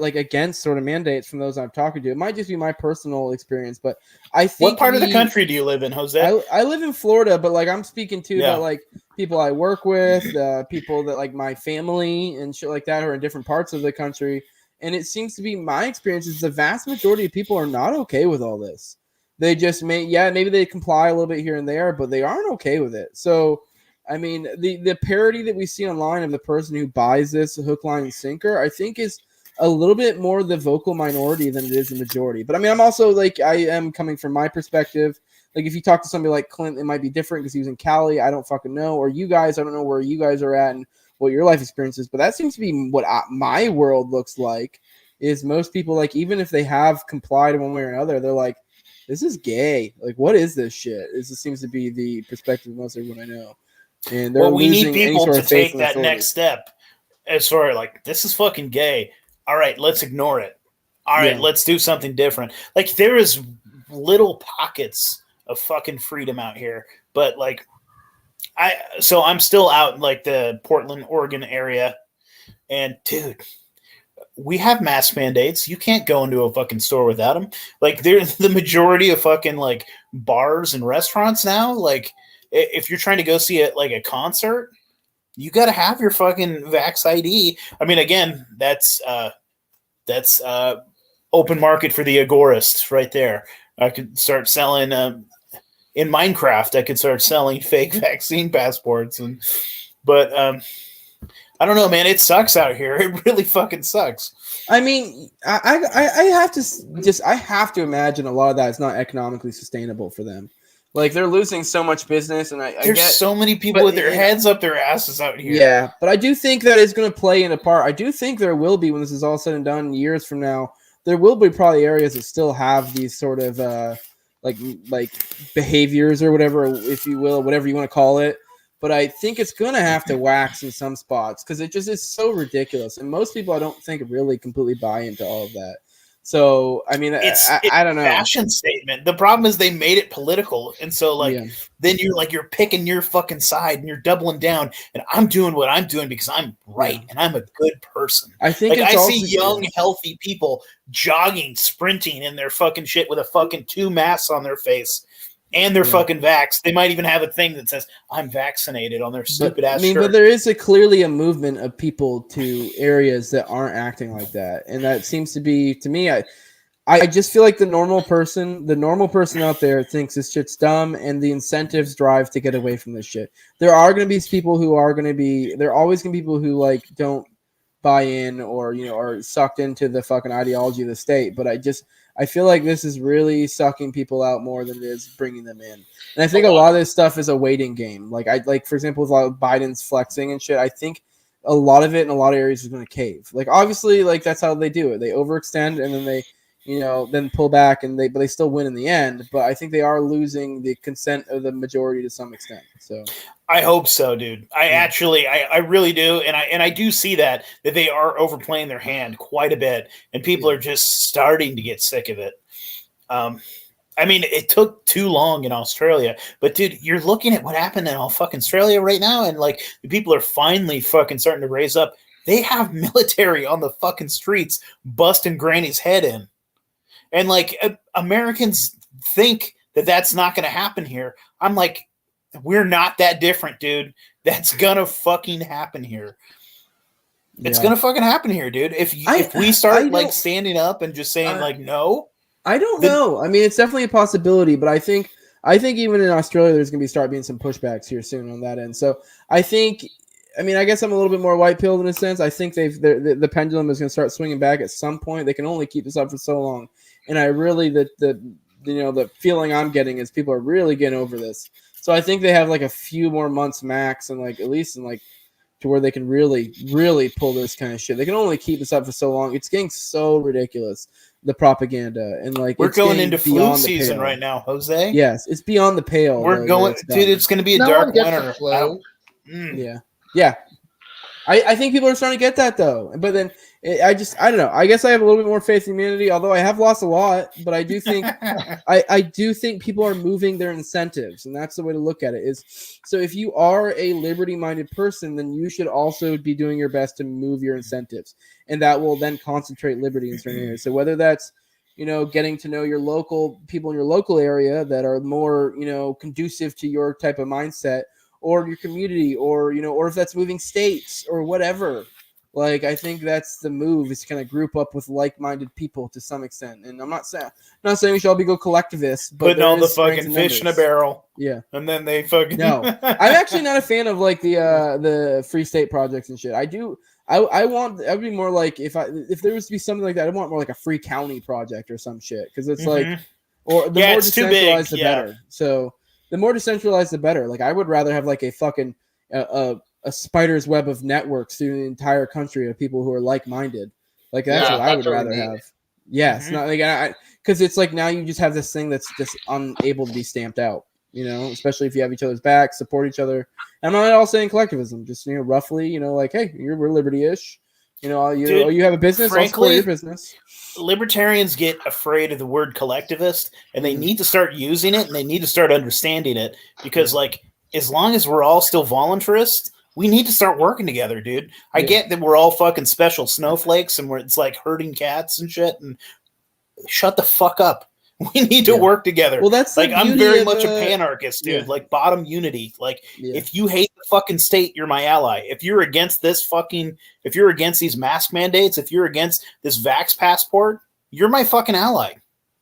against sort of mandates from those I'm talking to. It might just be my personal experience, but I think.
What part of the country do you live in, Jose?
I live in Florida, but like I'm speaking to about like people I work with, people that like my family and shit like that who are in different parts of the country. And it seems to be my experience is the vast majority of people are not okay with all this. They just maybe they comply a little bit here and there, but they aren't okay with it. So, I mean, the parody that we see online of the person who buys this hook, line, and sinker, I think is a little bit more the vocal minority than it is the majority. But I mean, I'm also like, I am coming from my perspective. Like, if you talk to somebody like Clint, it might be different because he was in Cali. I don't fucking know. Or you guys, I don't know where you guys are at and what your life experience is. But that seems to be what my world looks like. Is most people, like, even if they have complied in one way or another, they're like, this is gay. Like, what is this shit? This seems to be the perspective of most everyone I know. And they're
we need
losing
people
any sort
to
of faith
take
in
that
authority.
next step. As sort of like, this is fucking gay. All right, let's ignore it. All right, let's do something different. Like, there is little pockets of fucking freedom out here, but like, I'm still out in like the Portland, Oregon area, and dude, we have mask mandates. You can't go into a fucking store without them. Like, there's the majority of fucking like bars and restaurants now. Like, if you're trying to go see a concert, you got to have your fucking Vax ID. I mean, again, that's open market for the agorists right there. I could start selling in Minecraft. I could start selling fake vaccine passports, but I don't know, man. It sucks out here. It really fucking sucks.
I mean, I have to imagine a lot of that is not economically sustainable for them. Like, they're losing so much business, and
there's so many people with their heads up their asses out here.
Yeah, but I do think that is going to play in a part. I do think there will be, when this is all said and done, years from now, there will be probably areas that still have these sort of like behaviors or whatever, if you will, whatever you want to call it. But I think it's going to have to wax in some spots because it just is so ridiculous, and most people I don't think really completely buy into all of that. So, I mean, I don't know.
Fashion statement. The problem is they made it political. And so, then you're picking your fucking side and you're doubling down. And I'm doing what I'm doing because I'm right and I'm a good person.
I think
I see young, healthy people jogging, sprinting in their fucking shit with a fucking 2 masks on their face. And they're fucking vaxxed. They might even have a thing that says, I'm vaccinated on their stupid ass shirt.
But there is clearly a movement of people to areas that aren't acting like that. And that seems to be, to me, I just feel like the normal person out there thinks this shit's dumb and the incentives drive to get away from this shit. There are going to be people who are going to be, there are always going to be people who like don't buy in or, are sucked into the fucking ideology of the state. But I feel like this is really sucking people out more than it is bringing them in. And I think a lot of this stuff is a waiting game. Like for example, with a lot of Biden's flexing and shit, I think a lot of it in a lot of areas is going to cave. Like, obviously, like, that's how they do it. They overextend and then they, then pull back but they still win in the end. But I think they are losing the consent of the majority to some extent. So
I hope so, dude. I really do. And I do see that they are overplaying their hand quite a bit and people are just starting to get sick of it. I mean, it took too long in Australia, but dude, you're looking at what happened in all fucking Australia right now, and like the people are finally fucking starting to raise up. They have military on the fucking streets busting Granny's head in, and like Americans think that that's not going to happen here. I'm like, we're not that different, dude. That's gonna fucking happen here. It's gonna fucking happen here, dude. If we start like standing up and just saying like no.
I don't know. I mean, it's definitely a possibility, but I think even in Australia, there's going to start being some pushbacks here soon on that end. So I think, I mean, I guess I'm a little bit more white-pilled in a sense. I think the pendulum is going to start swinging back at some point. They can only keep this up for so long, and I really the feeling I'm getting is people are really getting over this. So I think they have like a few more months max, and like at least in like to where they can really, really pull this kind of shit. They can only keep this up for so long. It's getting so ridiculous, the propaganda, and like
we're going into flu season right now, Jose.
Yes, it's beyond the pale.
We're going, dude. It's going to be a dark winter.
Yeah. I think people are starting to get that though, but then I don't know. I guess I have a little bit more faith in humanity, although I have lost a lot. But I do think I do think people are moving their incentives, and that's the way to look at it. Is so if you are a liberty-minded person, then you should also be doing your best to move your incentives, and that will then concentrate liberty in certain areas. So whether that's getting to know your local people in your local area that are more conducive to your type of mindset, or your community, or or if that's moving states or whatever. Like, I think that's the move, is to kind of group up with like-minded people to some extent. And I'm not saying we should all go collectivists, but
putting all the fucking fish in a barrel.
Yeah.
And then they fucking
No. I'm actually not a fan of like the free state projects and shit. I would be more like, if there was to be something like that, I'd want more like a free county project or some shit, because it's like, or the more decentralized the better. So the more decentralized the better. Like, I would rather have like a fucking a spider's web of networks through the entire country of people who are like-minded. Like, that's what I would rather have. Yes, not like, because it's like now you just have this thing that's just unable to be stamped out. Especially if you have each other's backs, support each other. And I'm not at all saying collectivism, just roughly, like, hey, we're liberty-ish. Dude, you have a business, frankly, I'll support your business.
Libertarians get afraid of the word collectivist, and they need to start using it, and they need to start understanding it, because like, as long as we're all still voluntarists, we need to start working together, dude. I get that we're all fucking special snowflakes, and it's like herding cats and shit, and shut the fuck up. We need to work together. Well, that's like, I'm very much a panarchist, dude. Like, bottom unity. Like, if you hate the fucking state, you're my ally. If you're against if you're against these mask mandates, if you're against this vax passport, you're my fucking ally.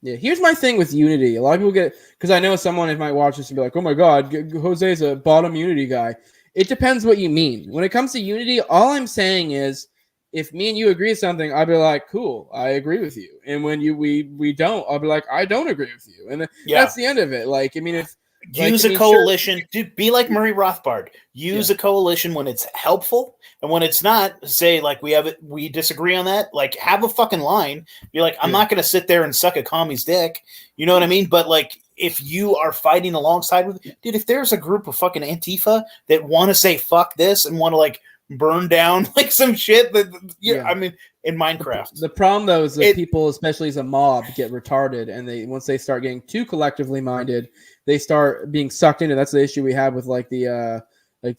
Yeah, here's my thing with unity. A lot of people because I know someone might watch this and be like, oh my God, Jose's a bottom unity guy. It depends what you mean. When it comes to unity, all I'm saying is, if me and you agree with something, I'll be like, cool, I agree with you. And when we don't, I'll be like, I don't agree with you. And that's the end of it. Like, I mean, if
use a coalition, dude, be like Murray Rothbard. Use a coalition when it's helpful, and when it's not, say like we disagree on that. Like, have a fucking line. Be like, I'm not going to sit there and suck a commie's dick. You know what I mean? But like, if you are fighting alongside with, dude, if there's a group of fucking Antifa that want to say fuck this and want to like burn down like some shit I mean, in Minecraft.
The problem though is that people, especially as a mob, get retarded, and once they start getting too collectively minded, they start being sucked into. That's the issue we have with like the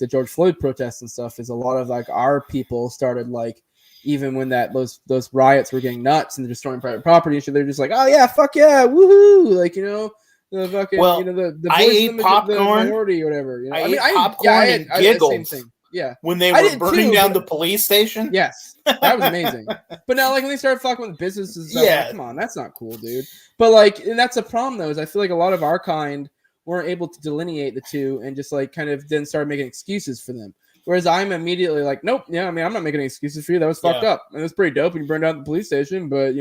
George Floyd protests and stuff, is a lot of like our people started like, even when those riots were getting nuts and destroying private property and shit, they're just like, oh yeah, fuck yeah, woohoo, like, the fucking, the
I ate popcorn,
the minority or whatever.
I ate popcorn and giggled.
Same thing. Yeah,
when they were burning down the police station.
Yes, that was amazing. But now, like, when they started fucking with businesses, like, come on, that's not cool, dude. But like, and that's a problem though, is I feel like a lot of our kind weren't able to delineate the two, and just like kind of then started making excuses for them. Whereas I'm immediately like, nope, yeah, I mean, I'm not making any excuses for you. That was fucked up. And it was pretty dope when you burned down the police station, but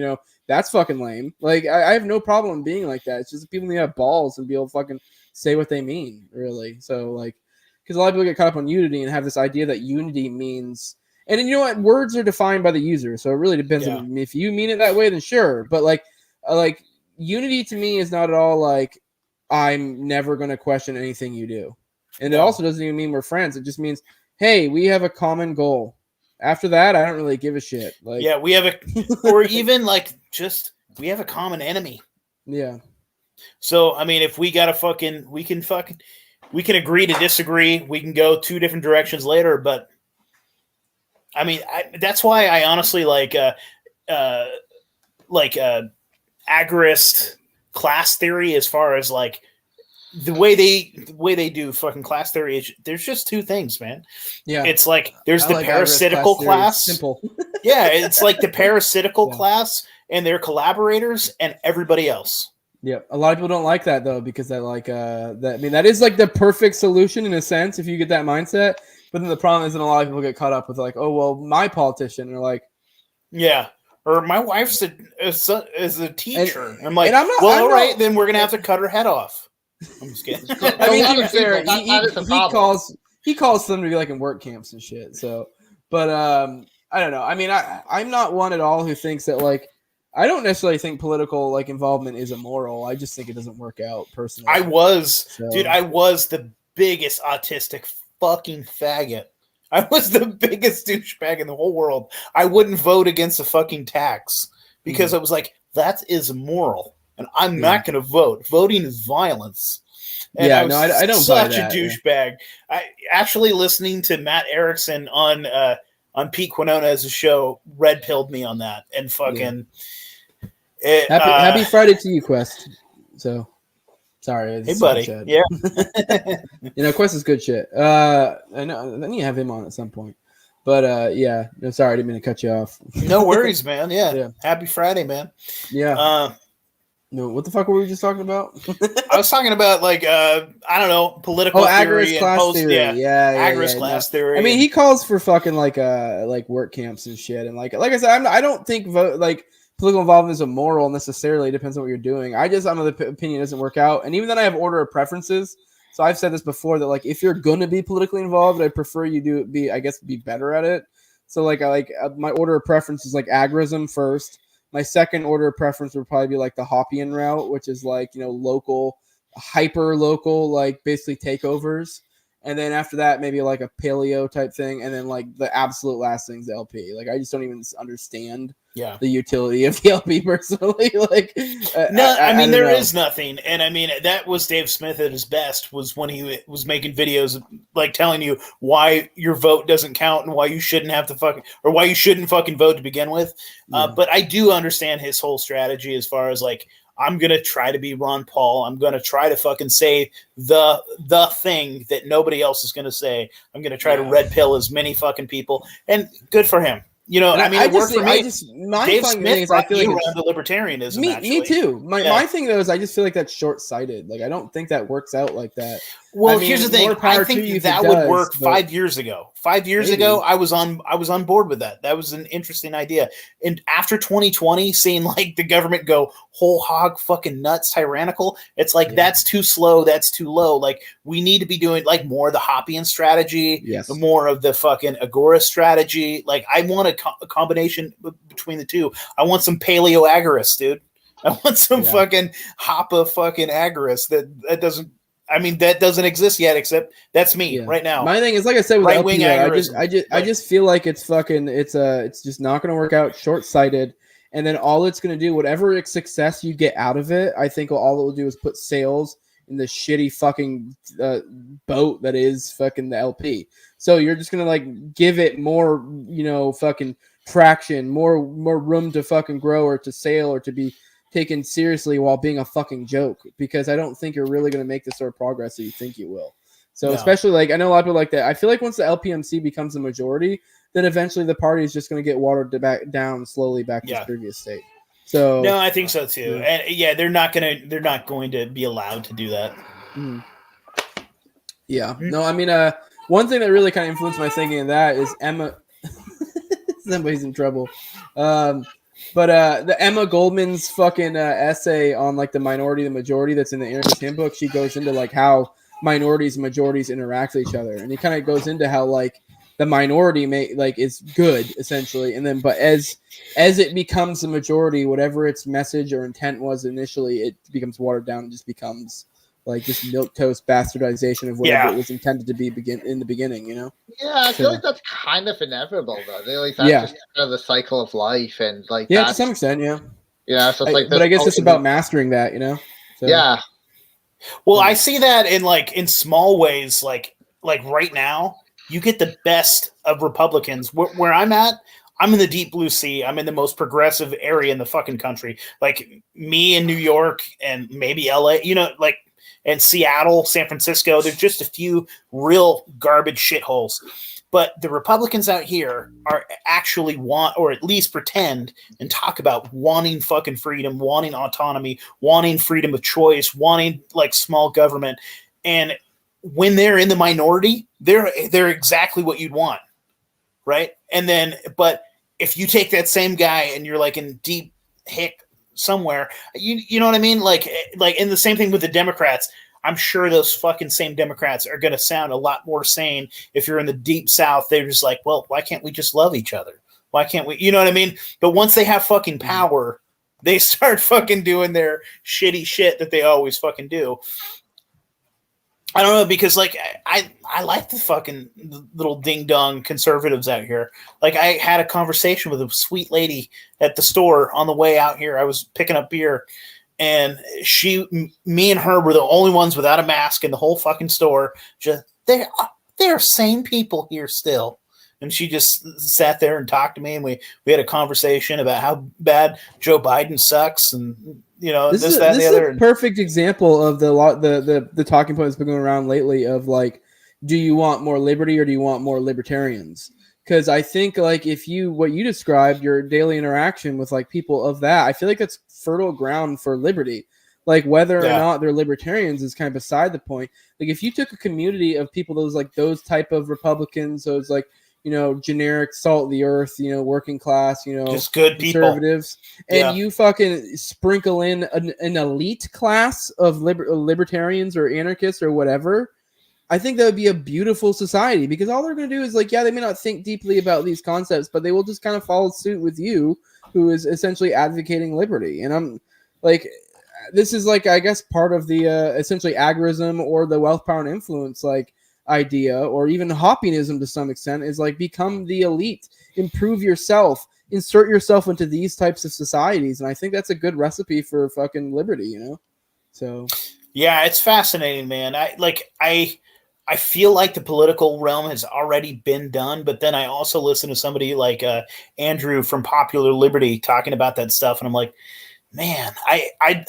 that's fucking lame. Like, I have no problem being like that. It's just that people need to have balls and be able to fucking say what they mean, really. So like, because a lot of people get caught up on unity and have this idea that unity means, and then, you know what, words are defined by the user, so it really depends on if you mean it that way, then sure. But like unity to me is not at all like, I'm never going to question anything you do. And it also doesn't even mean we're friends. It just means, hey, we have a common goal. After that, I don't really give a shit. Like,
we have or even like, just, we have a common enemy.
Yeah.
So I mean, if we got we can agree to disagree. We can go two different directions later, but I mean, that's why I honestly like agorist class theory, as far as like the way they do fucking class theory is, there's just two things, man.
Yeah.
It's like there's the
like
parasitical class.
Simple.
Yeah, it's like the parasitical class and their collaborators and everybody else.
Yeah, a lot of people don't like that though, because that like that, I mean, that is like the perfect solution in a sense if you get that mindset. But then the problem is that a lot of people get caught up with like, oh well, my politician, and they're like,
yeah, or my wife's is a teacher.
And
I'm like, all right, then we're gonna have to cut her head off. I'm just kidding.
I mean, to be fair, he calls them to be like in work camps and shit. So, but I don't know. I mean, I'm not one at all who thinks that like. I don't necessarily think political like involvement is immoral. I just think it doesn't work out personally.
I was the biggest autistic fucking faggot. I was the biggest douchebag in the whole world. I wouldn't vote against a fucking tax because I was like, that is immoral, and I'm not going to vote. Voting is violence. And I don't such a douchebag. I actually listening to Matt Erickson on Pete Quinones' show red pilled me on that, and fucking. Happy
Friday to you, Quest. So, sorry.
Hey, buddy. Yeah.
Quest is good shit. I know. I need to have him on at some point. But yeah. No, sorry, I didn't mean to cut you off.
No worries, man. Yeah. Happy Friday, man.
Yeah. No, what the fuck were we just talking about?
I was talking about like I don't know, political theory and
class theory.
Agorist class theory.
I mean, he calls for fucking like work camps and shit, and like I said, I don't think political involvement is immoral necessarily. It depends on what you're doing. I'm of the opinion it doesn't work out, and even then I have order of preferences. So I've said this before that like if you're gonna be politically involved, I prefer you be better at it. So like my order of preference is like agorism first. My second order of preference would probably be like the Hoppian route, which is like, local, hyper local, like basically takeovers. And then after that, maybe like a paleo type thing. And then like the absolute last thing's the LP. Like I just don't even understand the utility of the LP personally. Like,
I mean, there is nothing. And I mean, that was Dave Smith at his best, was when he was making videos like telling you why your vote doesn't count and why you shouldn't why you shouldn't fucking vote to begin with. But I do understand his whole strategy as far as like, I'm going to try to be Ron Paul. I'm going to try to fucking say the thing that nobody else is going to say. I'm going to try to red pill as many fucking people, and good for him. I mean, it worked for me. Dave Smith brought me around to libertarianism.
Me too. My thing though is I just feel like that's short-sighted. Like I don't think that works out like that.
Well, here's the thing. I think that would work 5 years ago. 5 years ago, I was on board with that. That was an interesting idea. And after 2020, seeing like the government go whole hog fucking nuts, tyrannical, it's like that's too slow. That's too low. Like we need to be doing like more of the Hoppian strategy, more of the fucking Agora strategy. Like I want a combination between the two. I want some paleo agorists, dude. I want some fucking Hoppa fucking agorists that doesn't. I mean, that doesn't exist yet, except that's me right now.
My thing is, like I said, with right-wing I just feel like it's just not going to work out, short-sighted, and then all it's going to do, whatever success you get out of it, I think all it will do is put sails in the shitty fucking boat that is fucking the LP. So you're just going to like give it more, fucking traction, more room to fucking grow or to sail or to be taken seriously while being a fucking joke, because I don't think you're really going to make the sort of progress that you think you will. So especially like I know a lot of people like that. I feel like once the LPMC becomes the majority, then eventually the party is just going to get watered down slowly back to its previous state. So
no, I think so too. And they're not going to be allowed to do that.
Yeah. No, I mean, one thing that really kind of influenced my thinking of that is Emma. Somebody's in trouble. But the Emma Goldman's fucking essay on like the minority, the majority that's in the anarchist handbook, she goes into like how minorities and majorities interact with each other, and it kind of goes into how like the minority is good essentially, and then but as it becomes the majority, whatever its message or intent was initially, it becomes watered down and just becomes like just milquetoast bastardization of whatever it was intended to be in the beginning, Yeah,
I feel like that's kind of inevitable, though. That's just kind of the cycle of life, and like
to some extent,
Yeah, so it's like
but I guess it's about mastering that, So.
Yeah.
Well, I see that in small ways, like right now, you get the best of Republicans. Where I'm at, I'm in the deep blue sea. I'm in the most progressive area in the fucking country. Like me in New York and maybe LA, and Seattle, San Francisco. There's just a few real garbage shitholes. But the Republicans out here are actually want, or at least pretend and talk about wanting fucking freedom, wanting autonomy, wanting freedom of choice, wanting like small government. And when they're in the minority, they're exactly what you'd want. Right. And then, but if you take that same guy and you're like in deep hick somewhere, you know what I mean? Like, and the same thing with the Democrats. I'm sure those fucking same Democrats are going to sound a lot more sane if you're in the deep South. They're just like, well, why can't we just love each other? Why can't we? You know what I mean? But once they have fucking power, they start fucking doing their shitty shit that they always fucking do. I don't know, because like I like the fucking little ding dong conservatives out here. Like I had a conversation with a sweet lady at the store on the way out here. I was picking up beer. And me and her were the only ones without a mask in the whole fucking store. Just there are sane people here still. And she just sat there and talked to me, and we had a conversation about how bad Joe Biden sucks, and this that, and the other.
This is a perfect example of the talking point that's been going around lately of like, do you want more liberty or do you want more libertarians? Because I think like what you described, your daily interaction with like people of that, I feel like that's fertile ground for liberty. Like whether or not they're libertarians is kind of beside the point. Like if you took a community of people, those type of Republicans, those like, generic salt of the earth, working class,
just good
conservatives, people. And you fucking sprinkle in an elite class of libertarians or anarchists or whatever, I think that would be a beautiful society, because all they're going to do is like, they may not think deeply about these concepts, but they will just kind of follow suit with you, who is essentially advocating liberty. And I'm like, this is like, I guess part of the essentially agorism or the wealth, power, and influence like idea, or even hoppingism to some extent, is like become the elite, improve yourself, insert yourself into these types of societies. And I think that's a good recipe for fucking liberty, So
yeah, it's fascinating, man. I feel like the political realm has already been done, but then I also listen to somebody like Andrew from Popular Liberty talking about that stuff, and I'm like, man, I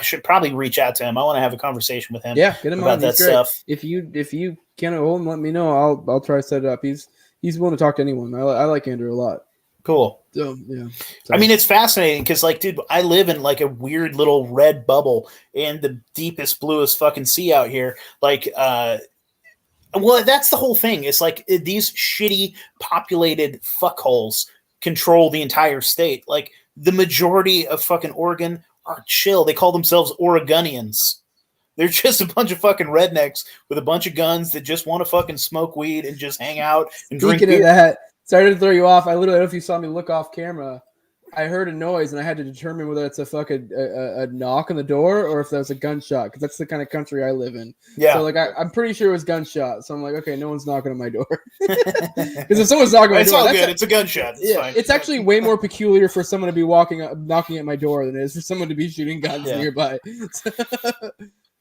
should probably reach out to him. I want to have a conversation with him.
Yeah, get him
about
on.
that stuff.
If you can't hold him, let me know. I'll try to set it up. He's willing to talk to anyone. I like Andrew a lot.
Cool.
So yeah.
I mean, it's fascinating because, like, dude, I live in like a weird little red bubble in the deepest, bluest fucking sea out here. Like, well, that's the whole thing. It's like these shitty populated fuckholes control the entire state. Like the majority of fucking Oregon are chill. They call themselves Oregonians. They're just a bunch of fucking rednecks with a bunch of guns that just want to fucking smoke weed and just hang out and drink beer.
Speaking of that, sorry to throw you off. I literally, I don't know if you saw me look off camera. I heard a noise and I had to determine whether it's a knock on the door or if that was a gunshot, because that's the kind of country I live in.
Yeah.
So like I'm pretty sure it was gunshot. So I'm like, okay, no one's knocking on my door. Because if someone's knocking on my
it's
door,
all good. It's a gunshot. It's fine.
It's actually way more peculiar for someone to be knocking at my door than it is for someone to be shooting guns nearby.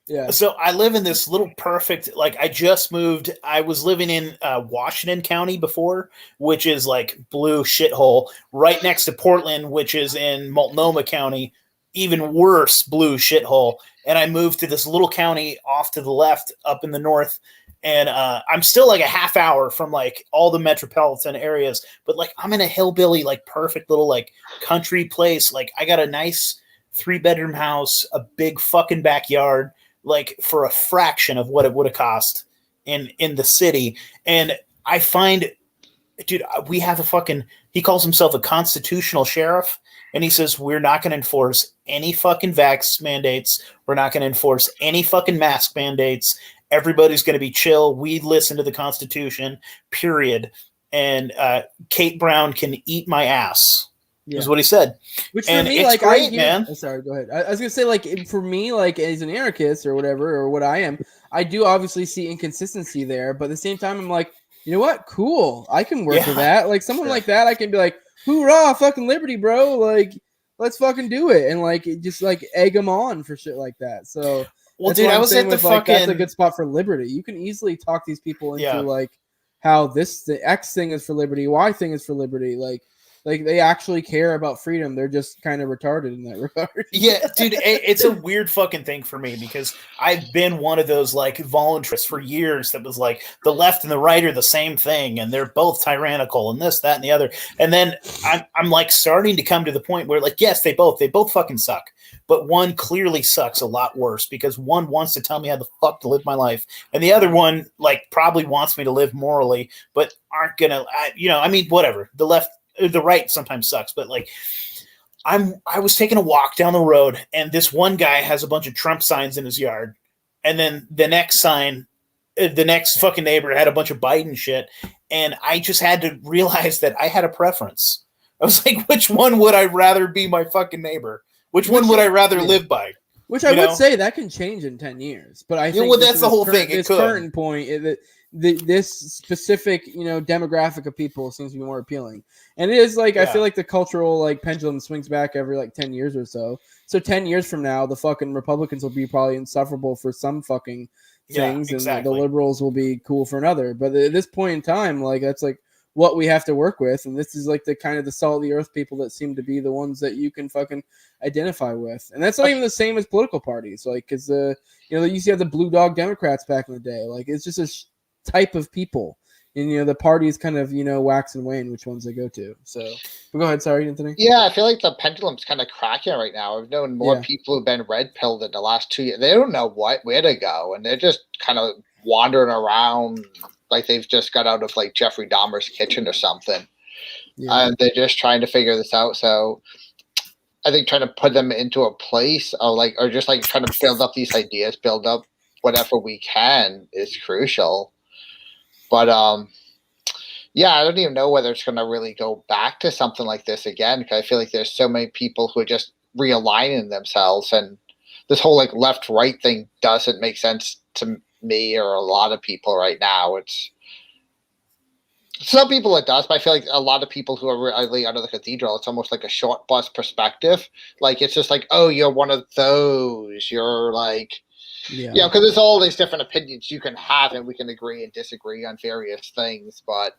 Yeah.
So I live in this little perfect, like I just moved. I was living in Washington County before, which is like blue shithole, right next to Portland, which is in Multnomah County, even worse blue shithole. And I moved to this little county off to the left up in the north. And I'm still like a half hour from like all the metropolitan areas, but like I'm in a hillbilly, like perfect little like country place. Like I got a nice 3-bedroom house, a big fucking backyard, like for a fraction of what it would have cost in the city. And I find, dude, we have he calls himself a constitutional sheriff. And he says, we're not going to enforce any fucking vax mandates. We're not going to enforce any fucking mask mandates. Everybody's going to be chill. We listen to the Constitution, period. And Kate Brown can eat my ass. Yeah. Is what he said.
Which for
and
me,
it's
like,
great, man.
Sorry, go ahead. I was gonna say, like, for me, like, as an anarchist or whatever, or what I am, I do obviously see inconsistency there. But at the same time, I'm like, you know what? Cool. I can work with that. Like someone like that, I can be like, hoorah, fucking liberty, bro. Like, let's fucking do it, and like just like egg them on for shit like that. So,
well,
that's
dude,
what
I
I'm
was
saying
at the
with, like, that's a
fucking.
good spot for liberty. You can easily talk these people into
Yeah.
like how the X thing is for liberty, Y thing is for liberty. Like they actually care about freedom. They're just kind of retarded in that regard.
Yeah, dude, it's a weird fucking thing for me because I've been one of those like voluntarists for years that was like the left and the right are the same thing and they're both tyrannical and this, that, and the other. And then I'm like starting to come to the point where like, yes, they both fucking suck. But one clearly sucks a lot worse because one wants to tell me how the fuck to live my life. And the other one like probably wants me to live morally, but aren't gonna, I mean, whatever. The right sometimes sucks, but like I was taking a walk down the road and this one guy has a bunch of Trump signs in his yard. And then the next fucking neighbor had a bunch of Biden shit. And I just had to realize that I had a preference. I was like, which one would I rather be my fucking neighbor? Which one would I rather live by?
Which I would say that can change in 10 years. But I think
that's the whole thing.
This current point, this specific, demographic of people seems to be more appealing. And it is like, I feel like the cultural like pendulum swings back every like 10 years or so. So 10 years from now, the fucking Republicans will be probably insufferable for some fucking things, and the liberals will be cool for another. But at this point in time, like that's like what we have to work with, and this is like the kind of the salt of the earth people that seem to be the ones that you can fucking identify with. And that's not even the same as political parties, like because you used to have the blue dog Democrats back in the day. Like it's just a type of people, and the parties kind of wax and wane which ones they go to. So but go ahead, sorry, Anthony.
Yeah, I feel like the pendulum's kind of cracking right now. I've known more people who've been red pilled in the last 2 years. They don't know where to go, and they're just kind of wandering around like they've just got out of like Jeffrey Dahmer's kitchen or something. And they're just trying to figure this out. So I think trying to put them into a place of or just like trying to build up these ideas, build up whatever we can is crucial. But yeah, I don't even know whether it's going to really go back to something like this again, because I feel like there's so many people who are just realigning themselves, and this whole like left-right thing doesn't make sense to me or a lot of people right now. It's some people it does, but I feel like a lot of people who are really under the cathedral, it's almost like a short bus perspective. Like it's just like, oh, you're one of those. You're like, because there's all these different opinions you can have, and we can agree and disagree on various things. But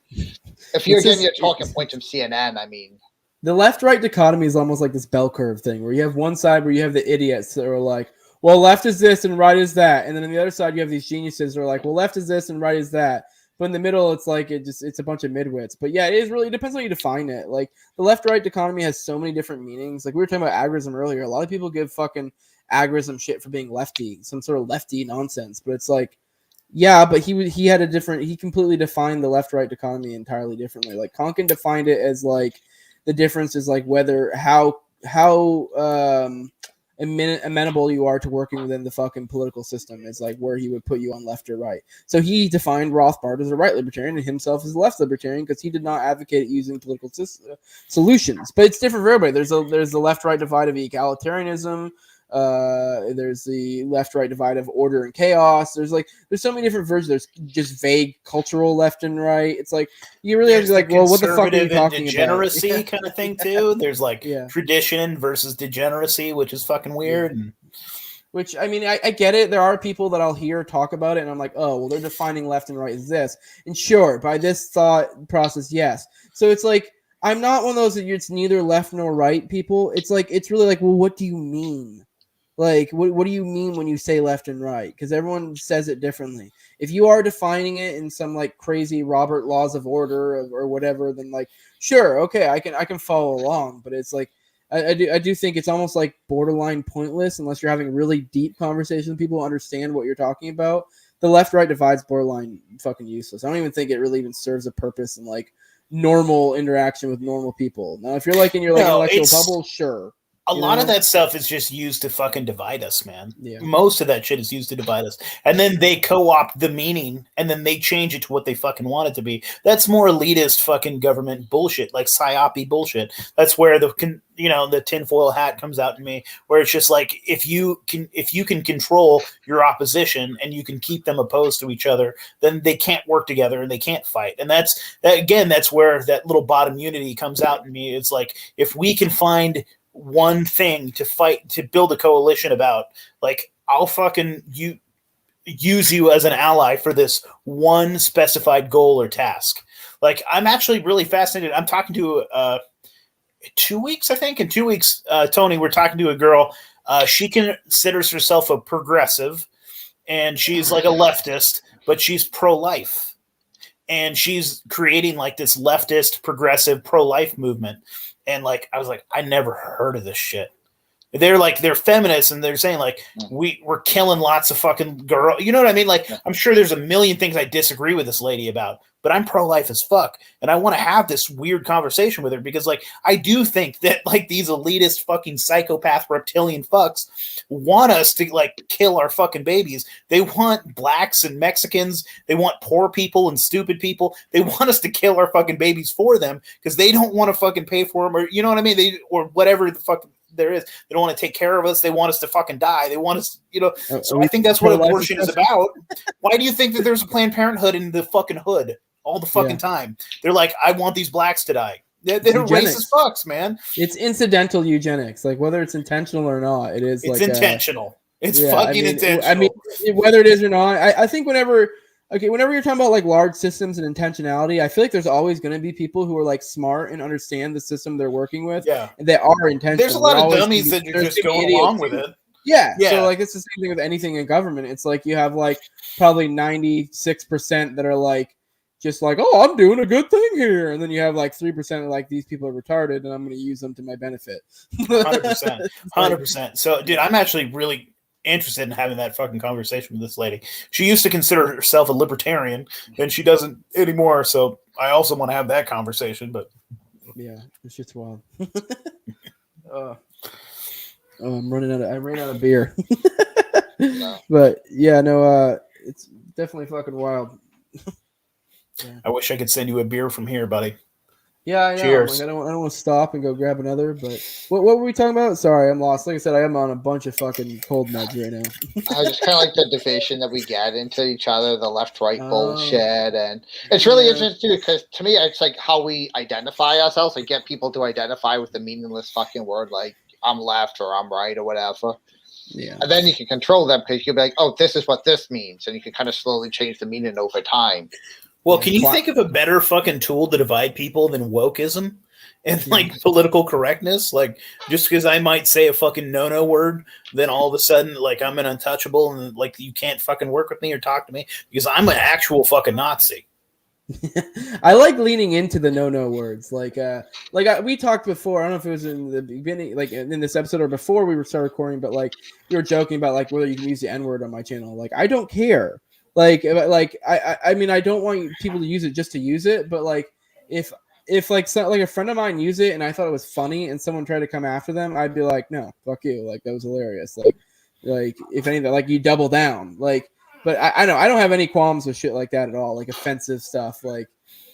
if you're getting your talking points from CNN, I mean,
the left-right dichotomy is almost like this bell curve thing, where you have one side where you have the idiots that are like, well, left is this and right is that. And then on the other side, you have these geniuses that are like, well, left is this and right is that. But in the middle, it's like it's a bunch of midwits. But yeah, it depends on how you define it. Like the left-right dichotomy has so many different meanings. Like we were talking about agorism earlier. A lot of people give fucking agorism shit for being lefty, some sort of lefty nonsense. But it's like, yeah, but he completely defined the left-right dichotomy entirely differently. Like Konkin defined it as like the difference is like whether how amenable you are to working within the fucking political system is like where he would put you on left or right. So he defined Rothbard as a right libertarian and himself as a left libertarian because he did not advocate using political solutions. But it's different for everybody. There's the left-right divide of egalitarianism. There's the left-right divide of order and chaos. There's so many different versions. There's just vague cultural left and right. It's like you really have to be like, well, what the fuck are you talking
degeneracy
about?
kind of thing too. There's like tradition versus degeneracy, which is fucking weird.
Which I mean, I get it. There are people that I'll hear talk about it, and I'm like, oh, well, they're defining left and right as this. And sure, by this thought process, yes. So it's like I'm not one of those that it's neither left nor right people. It's like it's really like, well, what do you mean? Like, what do you mean when you say left and right? Because everyone says it differently. If you are defining it in some like crazy Robert laws of order or whatever, then like, sure, okay, I can follow along. But it's like, I do think it's almost like borderline pointless unless you're having really deep conversations with people who understand what you're talking about. The left-right divide's borderline fucking useless. I don't even think it really even serves a purpose in like normal interaction with normal people. Now, if you're like in your intellectual bubble, sure.
A lot of that stuff is just used to fucking divide us, man.
Yeah.
Most of that shit is used to divide us. And then they co-opt the meaning, and then they change it to what they fucking want it to be. That's more elitist fucking government bullshit, like psyope bullshit. That's where the tinfoil hat comes out in me, where it's just like, if you can control your opposition and you can keep them opposed to each other, then they can't work together and they can't fight. And that's where that little bottom unity comes out in me. It's like, if we can find one thing to fight, to build a coalition about. Like, I'll fucking use you as an ally for this one specified goal or task. Like, I'm actually really fascinated. I'm talking to 2 weeks, I think. In 2 weeks, Tony, we're talking to a girl. She considers herself a progressive, and she's like a leftist, but she's pro-life. And she's creating like this leftist, progressive, pro-life movement. And like, I was like, I never heard of this shit. They're feminists, and they're saying like we're killing lots of fucking girls. You know what I mean? Like, I'm sure there's a million things I disagree with this lady about, but I'm pro-life as fuck, and I want to have this weird conversation with her because like I do think that like these elitist fucking psychopath reptilian fucks want us to like kill our fucking babies. They want blacks and Mexicans. They want poor people and stupid people. They want us to kill our fucking babies for them because they don't want to fucking pay for them, or you know what I mean? Or whatever the fuck there is. They don't want to take care of us. They want us to fucking die. They want us, you know. So I think that's what abortion is about. Why do you think that there's a Planned Parenthood in the fucking hood all the fucking time? They're like, I want these blacks to die. They're racist fucks, man.
It's incidental eugenics. Like, whether it's intentional or not, it's like
intentional. It's fucking intentional.
I mean, whether it is or not, I think whenever you're talking about like large systems and intentionality, I feel like there's always going to be people who are like smart and understand the system they're working with.
Yeah.
And they are intentional.
There's a lot of dummies that are just going along with it.
Yeah. So like, it's the same thing with anything in government. It's like you have like probably 96% that are like, just like, oh, I'm doing a good thing here. And then you have like 3% of like, these people are retarded and I'm going to use them to my benefit.
100%. 100%. So, dude, I'm actually really interested in having that fucking conversation with this lady. She used to consider herself a libertarian, and she doesn't anymore. So I also want to have that conversation. But
yeah, it's just wild. I ran out of beer. But yeah, no, it's definitely fucking wild.
Yeah. I wish I could send you a beer from here, buddy.
Yeah, I know.
Cheers.
Like, I don't want to stop and go grab another. But what were we talking about? Sorry, I'm lost. Like I said, I am on a bunch of fucking cold meds right now.
I just kind of like the division that we get into each other, the left-right bullshit, and it's really interesting too because to me, it's like how we identify ourselves. Like, get people to identify with the meaningless fucking word, like I'm left or I'm right or whatever.
Yeah.
And then you can control them because you'll be like, oh, this is what this means, and you can kind of slowly change the meaning over time.
Well, can you think of a better fucking tool to divide people than wokeism and like political correctness? Like, just because I might say a fucking no-no word, then all of a sudden, like, I'm an untouchable and like you can't fucking work with me or talk to me because I'm an actual fucking Nazi.
I like leaning into the no words. We talked before. I don't know if it was in the beginning, like in this episode or before we started recording, but like you were joking about like whether you can use the N-word on my channel. Like, I don't care. I mean, I don't want people to use it just to use it, but like if like a friend of mine use it and I thought it was funny and someone tried to come after them, I'd be like, no, fuck you. Like, that was hilarious. Like if anything, like you double down. Like, but I know I don't have any qualms with shit like that at all. Like offensive stuff. Like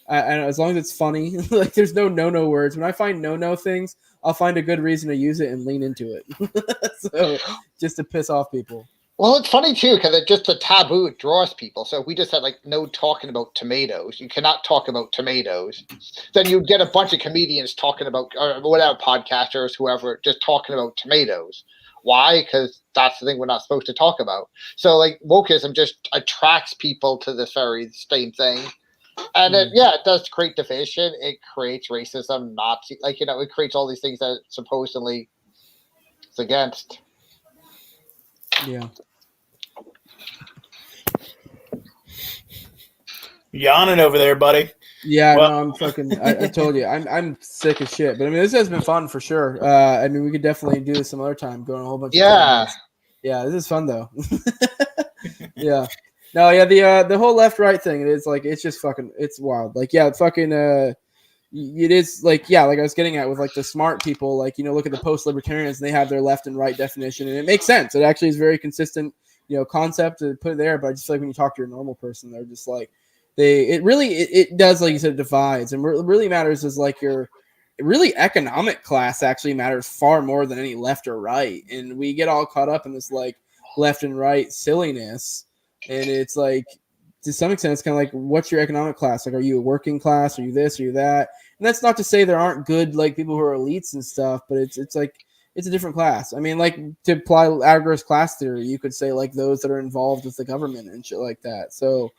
I know as long as it's funny. Like there's no words. When I find no things, I'll find a good reason to use it and lean into it. So just to piss off people.
Well, it's funny too because it's just a taboo. It draws people. So if we just had like no talking about tomatoes, you cannot talk about tomatoes. Then you'd get a bunch of comedians talking about, or whatever, podcasters, whoever, just talking about tomatoes. Why? Because that's the thing we're not supposed to talk about. So like wokeism just attracts people to this very same thing, and it does create division. It creates racism, Nazi, it creates all these things that supposedly it's against.
Yeah.
Yawning over there, buddy.
Yeah, well, no, I'm fucking. I told you, I'm sick as shit. But I mean, this has been fun for sure. I mean, we could definitely do this some other time. Going a whole bunch.
Yeah.
Yeah, this is fun though. Yeah. No, yeah. The whole left right thing. It's like it's just fucking. It's wild. Like fucking. It is like like I was getting at with like the smart people. Like look at the post-libertarians. And they have their left and right definition, and it makes sense. It actually is very consistent. Concept to put it there. But I just feel like when you talk to a normal person, they're just like. It does, like you said, divides, and what really matters is like your really economic class actually matters far more than any left or right, and we get all caught up in this like left and right silliness, and it's like to some extent it's kind of like what's your economic class? Like, are you a working class? Are you this? Are you that? And that's not to say there aren't good like people who are elites and stuff, but it's like it's a different class. I mean, like to apply agorist class theory, you could say like those that are involved with the government and shit like that. So,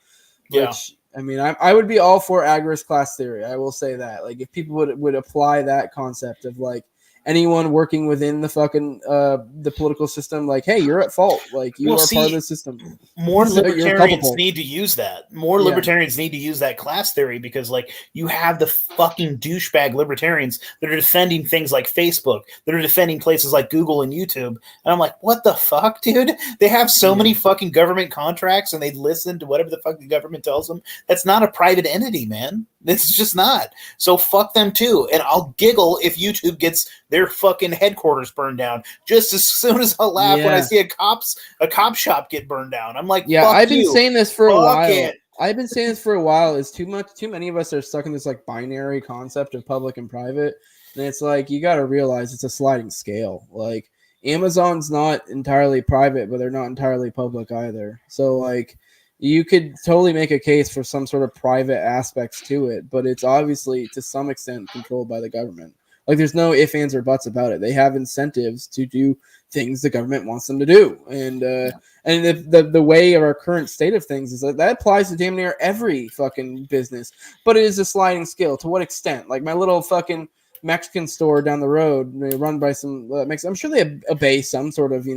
which I mean, I would be all for agorist class theory. I will say that. Like, if people would apply that concept of like anyone working within the fucking the political system, like, hey, you're at fault. Like, you are part of the system.
More
So
libertarians need to use that. More libertarians need to use that class theory because, like, you have the fucking douchebag libertarians that are defending things like Facebook, that are defending places like Google and YouTube. And I'm like, what the fuck, dude? They have so many fucking government contracts and they listen to whatever the fuck the government tells them. That's not a private entity, man. It's just not. So fuck them too. And I'll giggle if YouTube gets their fucking headquarters burned down just as soon as I'll laugh when I see a cop shop get burned down. I'm like,
yeah,
fuck
I've been
you.
saying this for a while.
It.
I've been saying this for a while. Is too many of us are stuck in this like binary concept of public and private. And it's like, you got to realize it's a sliding scale. Like, Amazon's not entirely private, but they're not entirely public either. So like, you could totally make a case for some sort of private aspects to it, but it's obviously to some extent controlled by the government. Like, there's no ifs, ands, or buts about it. They have incentives to do things the government wants them to do, and the way of our current state of things is that applies to damn near every fucking business. But it is a sliding scale. To what extent? Like, my little fucking Mexican store down the road, run by some Mexicans. I'm sure they obey some sort of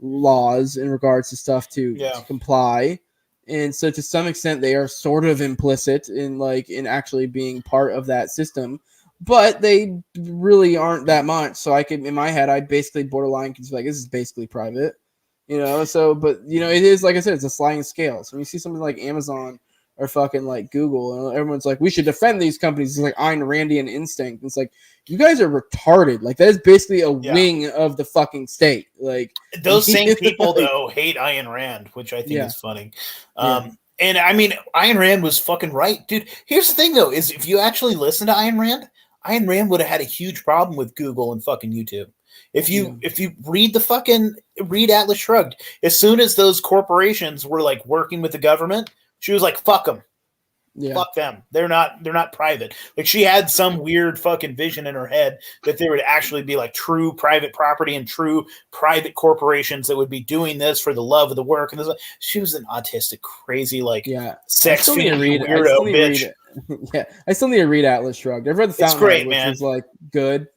laws in regards to stuff to comply. And so to some extent, they are sort of implicit in actually being part of that system, but they really aren't that much. So in my head, I'd basically borderline consider like, this is basically private, so, but it is, like I said, it's a sliding scale. So when you see something like Amazon or fucking like Google, and everyone's like, we should defend these companies. It's like Ayn Randian instinct. It's like, you guys are retarded. Like, that is basically a wing of the fucking state. Like,
those same people though hate Ayn Rand, which I think is funny. And I mean, Ayn Rand was fucking right, dude. Here's the thing though, is if you actually listen to Ayn Rand would have had a huge problem with Google and fucking YouTube. If you read Atlas Shrugged, as soon as those corporations were like working with the government, she was like, fuck them. Yeah. Fuck them. They're not private. Like, she had some weird fucking vision in her head that there would actually be like true private property and true private corporations that would be doing this for the love of the work. And she was an autistic, crazy, sex fiend weirdo bitch.
I still need to read Atlas Shrugged. I've read the Fountainhead, which is like good.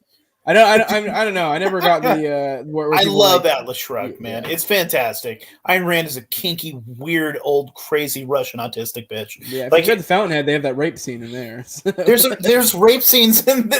I don't know. I never got the.
I love Atlas Shrugged, man. It's fantastic. Ayn Rand is a kinky, weird, old, crazy Russian autistic bitch.
Yeah, if you read the Fountainhead, they have that rape scene in there. So.
There's rape scenes in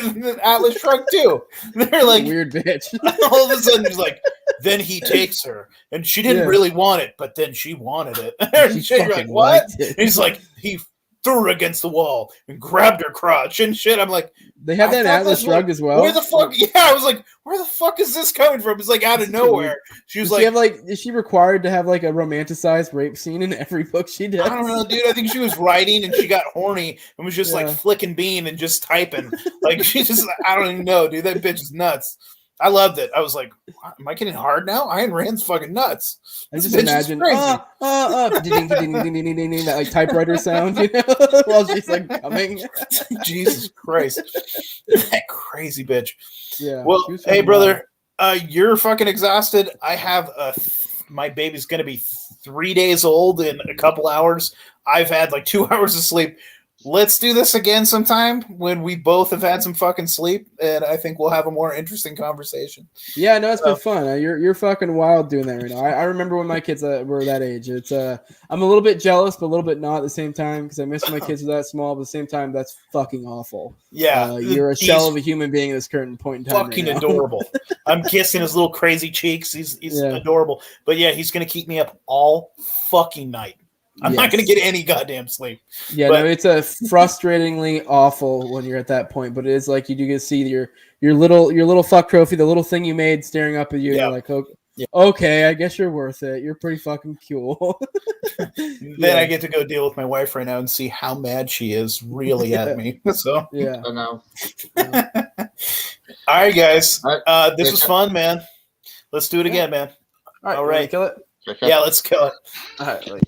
Atlas Shrugged too. They're like
weird bitch.
All of a sudden, he's like, then he takes her, and she didn't really want it, but then she wanted it. And you're like, what? And he's like, he threw her against the wall and grabbed her crotch and shit. I'm like,
they have that Atlas Shrugged as well.
Where the fuck? Yeah, I was like, where the fuck is this coming from? It's like out of nowhere. She was
is she required to have like a romanticized rape scene in every book she does?
I don't know, dude. I think she was writing and she got horny and was just like flicking bean and just typing. Like, she just, I don't even know, dude. That bitch is nuts. I loved it. I was like, am I getting hard now? Ayn Rand's fucking nuts.
I just imagine that like typewriter sound, while she's like coming.
Jesus Christ. That crazy bitch.
Yeah.
Well, hey, brother, you're fucking exhausted. I have my baby's going to be 3 days old in a couple hours. I've had like 2 hours of sleep. Let's do this again sometime when we both have had some fucking sleep, and I think we'll have a more interesting conversation.
Yeah, no, it's been fun. You're fucking wild doing that right now. I remember when my kids were that age. It's I'm a little bit jealous, but a little bit not at the same time because I miss my kids were that small. But at the same time, that's fucking awful.
Yeah,
you're a shell of a human being at this current point in time.
Fucking adorable. I'm kissing his little crazy cheeks. He's adorable. But yeah, he's gonna keep me up all fucking night. I'm not going to get any goddamn sleep.
Yeah, no, it's a frustratingly awful when you're at that point. But it is like you do get to see your little fuck trophy, the little thing you made staring up at you. Yeah. You're like, okay, I guess you're worth it. You're pretty fucking cool.
Then I get to go deal with my wife right now and see how mad she is really at me. So
yeah, I know.
All right, guys. This was fun, man. Let's do it again, man.
All right.
Kill it. Yeah, let's kill it.
All right.